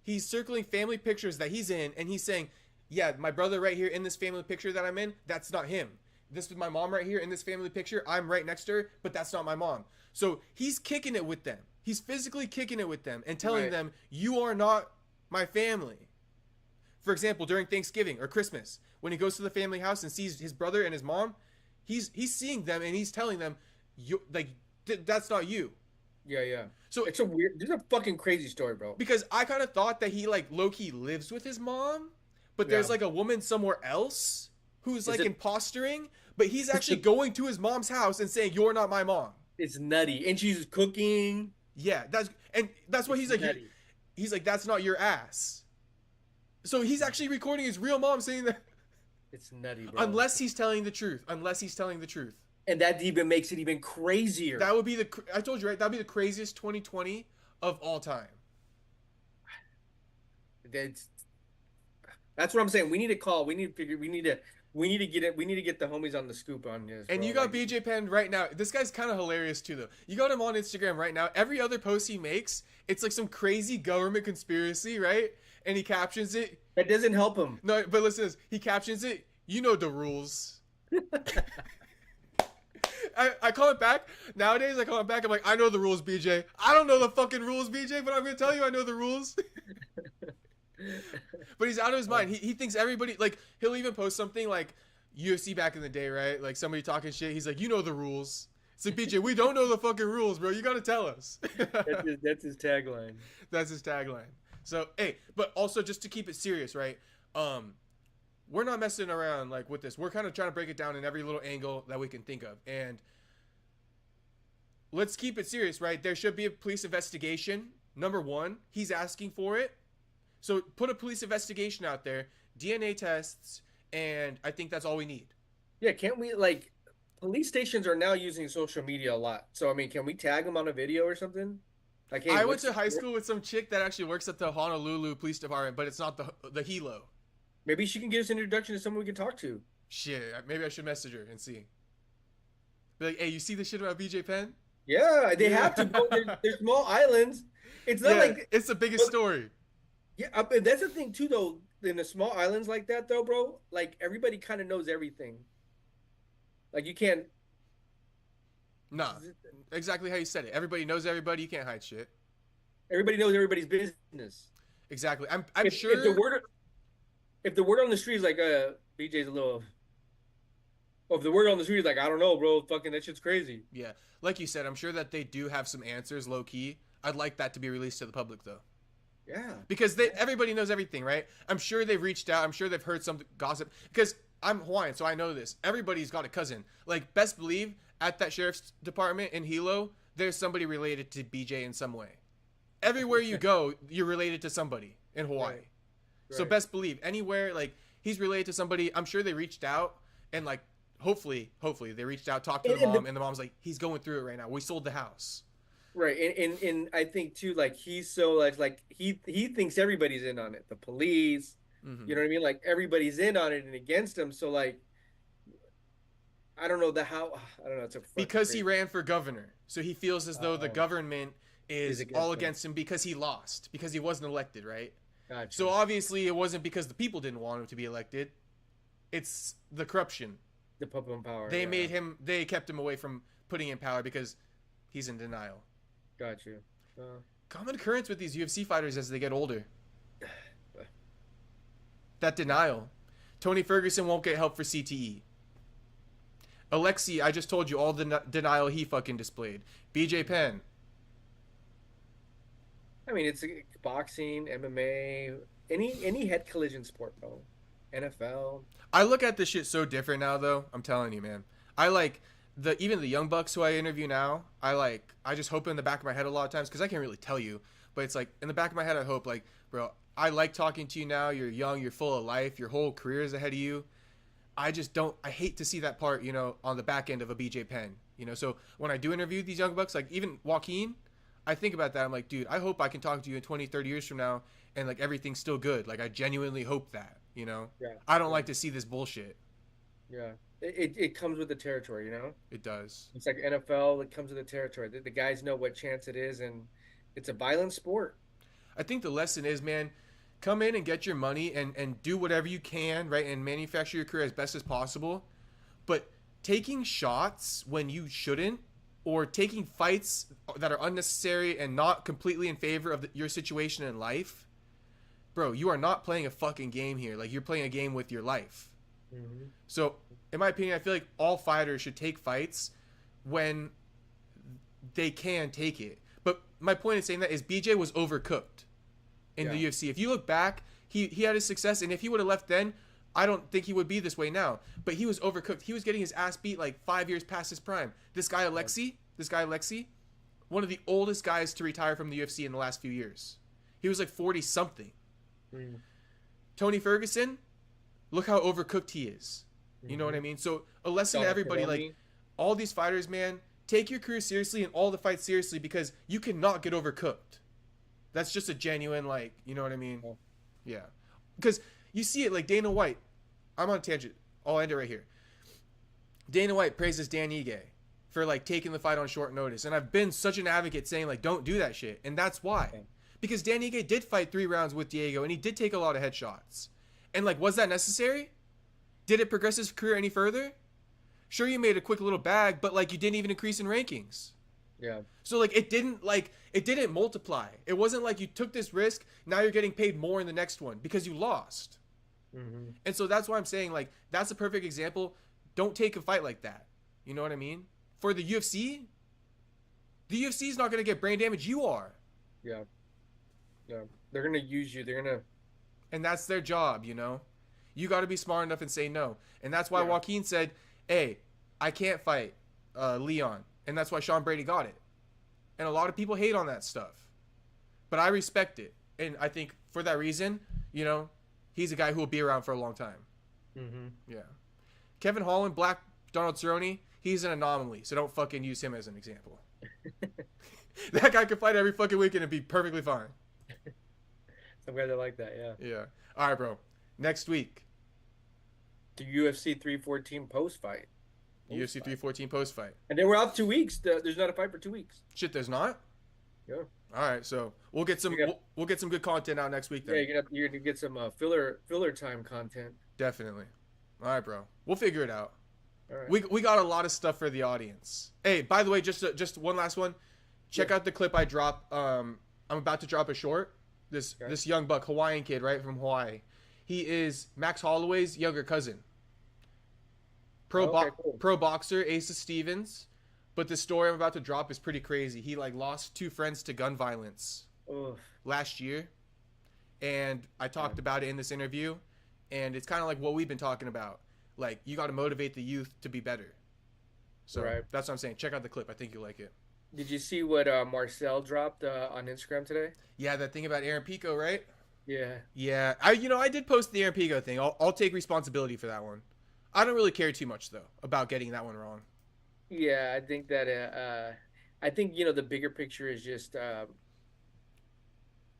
He's circling family pictures that he's in, and he's saying, yeah, my brother right here in this family picture that I'm in, that's not him. This is my mom right here in this family picture. I'm right next to her, but that's not my mom. So he's kicking it with them. He's physically kicking it with them and telling them, you are not my family. For example, during Thanksgiving or Christmas, when he goes to the family house and sees his brother and his mom, he's seeing them and he's telling them, that's not you. Yeah. So it's this is a fucking crazy story, bro. Because I kind of thought that he like low-key lives with his mom, but there's like a woman somewhere else who's like impostering, but he's actually going to his mom's house and saying, you're not my mom. It's nutty. And she's cooking. Yeah, that's what he's like. He's like, that's not your ass. So he's actually recording his real mom saying that. It's nutty, bro. Unless he's telling the truth. And that even makes it even crazier. That would be I told you, right? That would be the craziest 2020 of all time. That's what I'm saying. We need to call. We need to get it. We need to get the homies on the scoop on this. And bro. You got BJ Penn right now. This guy's kind of hilarious too, though. You got him on Instagram right now. Every other post he makes, it's like some crazy government conspiracy, right? And he captions it. That doesn't help him. No, but listen to this. He captions it. You know the rules. I call it back. Nowadays, I call it back. I'm like, I know the rules, BJ. I don't know the fucking rules, BJ, but I'm going to tell you I know the rules. But he's out of his mind. He thinks everybody, like, he'll even post something like UFC back in the day, right? Like somebody talking shit. He's like, you know the rules. It's like, BJ, we don't know the fucking rules, bro. You got to tell us. That's his tagline. That's his tagline. So, hey, but also just to keep it serious, right? we're not messing around like with this. We're kind of trying to break it down in every little angle that we can think of. And let's keep it serious, right? There should be a police investigation. Number one, he's asking for it. So put a police investigation out there, DNA tests, and I think that's all we need. Yeah, can't we, like, police stations are now using social media a lot. So, I mean, can we tag them on a video or something? Like, hey, I went to high school with some chick that actually works at the Honolulu Police Department, but it's not the Hilo. maybe she can give us an introduction to someone we can talk to. Shit, maybe I should message her and see. Be like, hey, you see this shit about BJ Penn? Yeah, they have to go. They're small islands. It's not like it's the biggest story. Yeah, and that's the thing too, though. In the small islands like that, though, bro, like everybody kind of knows everything. Like you can't. Nah, exactly how you said it. Everybody knows everybody. You can't hide shit. Everybody knows everybody's business. Exactly. I'm if, sure. If the word on the street is like, BJ's a little. Well, if the word on the street is like, I don't know, bro, fucking that shit's crazy. Yeah, like you said, I'm sure that they do have some answers, low key. I'd like that to be released to the public, though. Yeah. Because everybody knows everything, right? I'm sure they've reached out. I'm sure they've heard some gossip. Because I'm Hawaiian, so I know this. Everybody's got a cousin. Like, best believe, at that sheriff's department in Hilo, there's somebody related to BJ in some way. Everywhere you go, you're related to somebody in Hawaii. Right. So best believe, anywhere, like, he's related to somebody. I'm sure they reached out and, like, hopefully they reached out, talked to the mom, and the mom's like, he's going through it right now. We sold the house. Right, and I think too, like he's so like he thinks everybody's in on it. The police, you know what I mean? Like everybody's in on it and against him. So like, I don't know I don't know. It's because he ran for governor, so he feels as though the government is all against him because he lost, because he wasn't elected, right? Gotcha. So obviously it wasn't because the people didn't want him to be elected. It's the corruption. The puppet in power. They kept him away from putting in power because he's in denial. Got you. Common occurrence with these UFC fighters as they get older. That denial. Tony Ferguson won't get help for CTE. Alexi, I just told you all the denial he fucking displayed. BJ Penn. I mean, it's boxing, MMA, any head collision sport, bro. NFL. I look at this shit so different now, though. I'm telling you, man. I like even the young bucks who I interview now. I just hope in the back of my head a lot of times, because I can't really tell you, but it's like in the back of my head I hope, like, bro, I like talking to you now. You're young, you're full of life, your whole career is ahead of you. I hate to see that part, you know, on the back end of a BJ Penn, you know. So when I do interview these young bucks, like even Joaquin, I think about that. I'm like, dude, I hope I can talk to you in 20, 30 years from now and like everything's still good. Like I genuinely hope that, you know. Yeah. I don't like to see this bullshit. Yeah. It comes with the territory, you know? It does. It's like NFL, it comes with the territory. The guys know what chance it is, and it's a violent sport. I think the lesson is, man, come in and get your money and do whatever you can, right? And manufacture your career as best as possible. But taking shots when you shouldn't, or taking fights that are unnecessary and not completely in favor of your situation in life, bro, you are not playing a fucking game here. Like, you're playing a game with your life. Mm-hmm. So, in my opinion, I feel like all fighters should take fights when they can take it. But my point in saying that is BJ was overcooked in the UFC. If you look back, he had his success, and if he would have left then, I don't think he would be this way now. But he was overcooked. He was getting his ass beat like 5 years past his prime. This guy Alexi, one of the oldest guys to retire from the UFC in the last few years. He was like 40-something. Mm. Tony Ferguson, look how overcooked he is. You know what I mean? So a lesson to everybody, like all these fighters, man, take your career seriously and all the fights seriously, because you cannot get overcooked. That's just a genuine, like, you know what I mean? Yeah. Because you see it, like Dana White. I'm on a tangent. I'll end it right here. Dana White praises Dan Ige for like taking the fight on short notice. And I've been such an advocate saying like, don't do that shit. And that's why. Okay. Because Dan Ige did fight 3 rounds with Diego, and he did take a lot of headshots. And like, was that necessary? Did it progress his career any further? Sure, you made a quick little bag, but like you didn't even increase in rankings. Yeah. So like it didn't multiply. It wasn't like you took this risk, now you're getting paid more in the next one because you lost. Mm-hmm. And so that's why I'm saying, like, that's a perfect example. Don't take a fight like that. You know what I mean? For the UFC is not going to get brain damage. You are. Yeah. Yeah. They're going to use you. And that's their job, you know? You got to be smart enough and say no. And that's why Joaquin said, hey, I can't fight Leon. And that's why Sean Brady got it. And a lot of people hate on that stuff. But I respect it. And I think for that reason, you know, he's a guy who will be around for a long time. Mm-hmm. Yeah. Kevin Holland, Black Donald Cerrone, he's an anomaly. So don't fucking use him as an example. That guy could fight every fucking weekend and be perfectly fine. Some guys are like that, yeah. Yeah. All right, bro. Next week. The UFC 314 post fight. UFC 314 post fight. And then we're out 2 weeks. There's not a fight for 2 weeks. Shit, there's not? Yeah. All right, so we'll get some we'll get some good content out next week then. Yeah, you're gonna get some filler time content. Definitely. All right, bro. We'll figure it out. All right. We got a lot of stuff for the audience. Hey, by the way, just one last one. Check out the clip I dropped. I'm about to drop a short. This young buck, Hawaiian kid, right from Hawaii. He is Max Holloway's younger cousin. Pro boxer, Asa Stevens. But the story I'm about to drop is pretty crazy. He lost 2 friends to gun violence last year. And I talked about it in this interview. And it's kind of like what we've been talking about. Like, you got to motivate the youth to be better. So that's what I'm saying. Check out the clip. I think you'll like it. Did you see what Marcel dropped on Instagram today? Yeah, that thing about Aaron Pico, right? Yeah. Yeah. I did post the Aaron Pico thing. I'll take responsibility for that one. I don't really care too much, though, about getting that one wrong. Yeah, I think that the bigger picture is just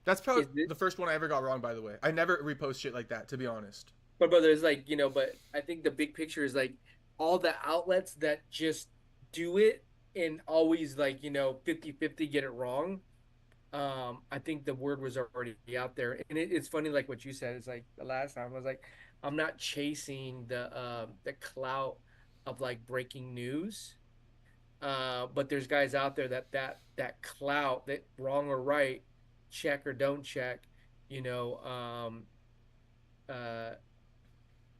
that's probably the first one I ever got wrong, by the way. I never repost shit like that, to be honest. But there's but I think the big picture is all the outlets that just do it and always 50-50 get it wrong. I think the word was already out there, and it's funny what you said. It's the last time I was I'm not chasing the clout of breaking news, but there's guys out there that clout, that wrong or right, check or don't check,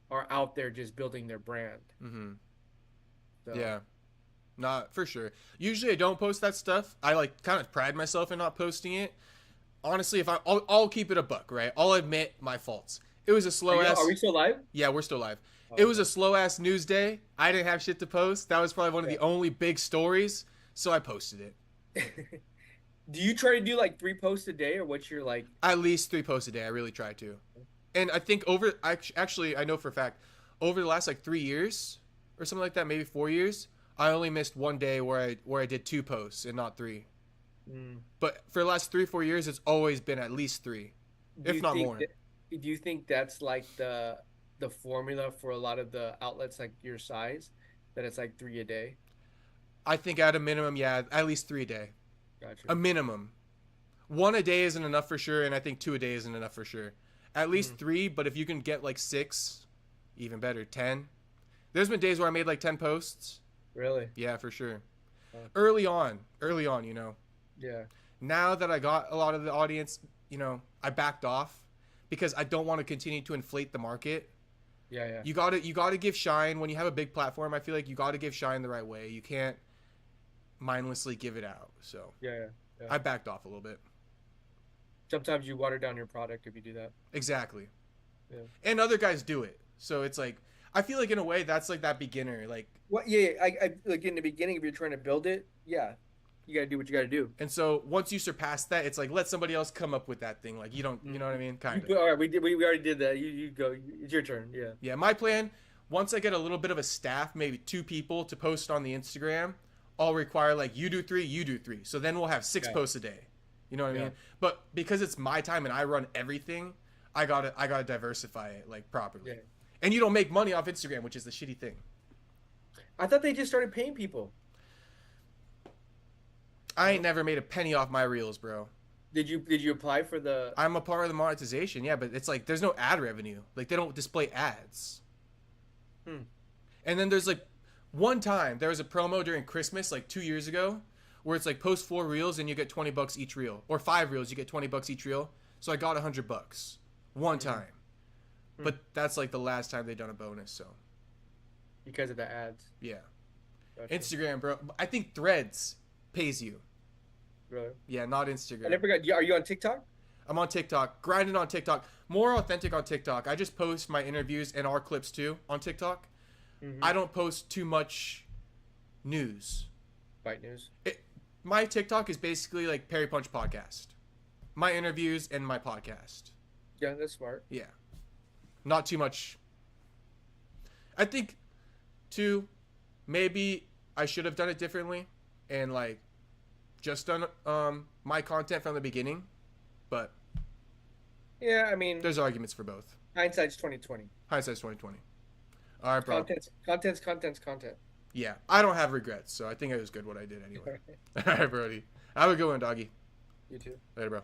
are out there just building their brand. Mm-hmm. So. Yeah. Not for sure. Usually I don't post that stuff. I kind of pride myself in not posting it. Honestly, if I'll keep it a buck, right? I'll admit my faults. It was a slow ass. Are we still live? Yeah, we're still live. Oh, it was a slow ass news day. I didn't have shit to post. That was probably one of the only big stories, so I posted it. Do you try to do 3 posts a day, or what's your At least 3 posts a day. I really try to. And I think I know for a fact, over the last 3 years or something like that, maybe 4 years, I only missed one day where I did 2 posts and not 3. But for the last 3-4 years, it's always been at least 3, if not more. Do you think that's the formula for a lot of the outlets your size, that it's 3 a day? I think at a minimum, yeah, at least 3 a day. Gotcha. A minimum. 1 a day isn't enough for sure, and I think 2 a day isn't enough for sure. At least 3, but if you can get 6, even better, 10. There's been days where I made 10 posts. Really? Yeah, for sure. Early on, Yeah. Now that I got a lot of the audience, I backed off because I don't want to continue to inflate the market. Yeah. You got to give shine when you have a big platform. I feel like you got to give shine the right way. You can't mindlessly give it out. So yeah. I backed off a little bit. Sometimes you water down your product if you do that. Exactly. Yeah. And other guys do it. So it's I feel in a way that's that beginner What? Yeah. I in the beginning, if you're trying to build it, yeah, you gotta do what you gotta do. And so once you surpass that, it's let somebody else come up with that thing. You don't, you know what I mean? Kind of. All right, we already did that. You go. It's your turn. Yeah. Yeah. My plan, once I get a little bit of a staff, maybe 2 people to post on the Instagram, I'll require you do 3, you do 3. So then we'll have 6 posts a day. You know what I mean? But because it's my time and I run everything, I gotta diversify it properly. Yeah. And you don't make money off Instagram, which is the shitty thing. I thought they just started paying people. I ain't never made a penny off my reels, bro. Did you apply for the? I'm a part of the monetization, yeah, but it's there's no ad revenue. They don't display ads. And then there's one time there was a promo during Christmas 2 years ago where it's post 4 reels and you get $20 each reel, or 5 reels you get $20 each reel. So I got $100 one time. But that's the last time they've done a bonus, so. Because of the ads. Yeah. Gotcha. Instagram, bro. I think Threads pays you. Really? Yeah, not Instagram. I never got. Are you on TikTok? I'm on TikTok, grinding on TikTok, more authentic on TikTok. I just post my interviews and our clips too on TikTok. Mm-hmm. I don't post too much news. Fight news. My TikTok is basically like Parry Punch podcast. My interviews and my podcast. Yeah, that's smart. Yeah. Not too much. I think, too, maybe I should have done it differently and, like, just done my content from the beginning. But yeah, I mean, there's arguments for both. Hindsight's 2020. Hindsight's 2020. All right, bro. Content's content. Yeah, I don't have regrets, so I think it was good what I did anyway. All right, Brody. Have a good one, doggy. You too. Later, bro.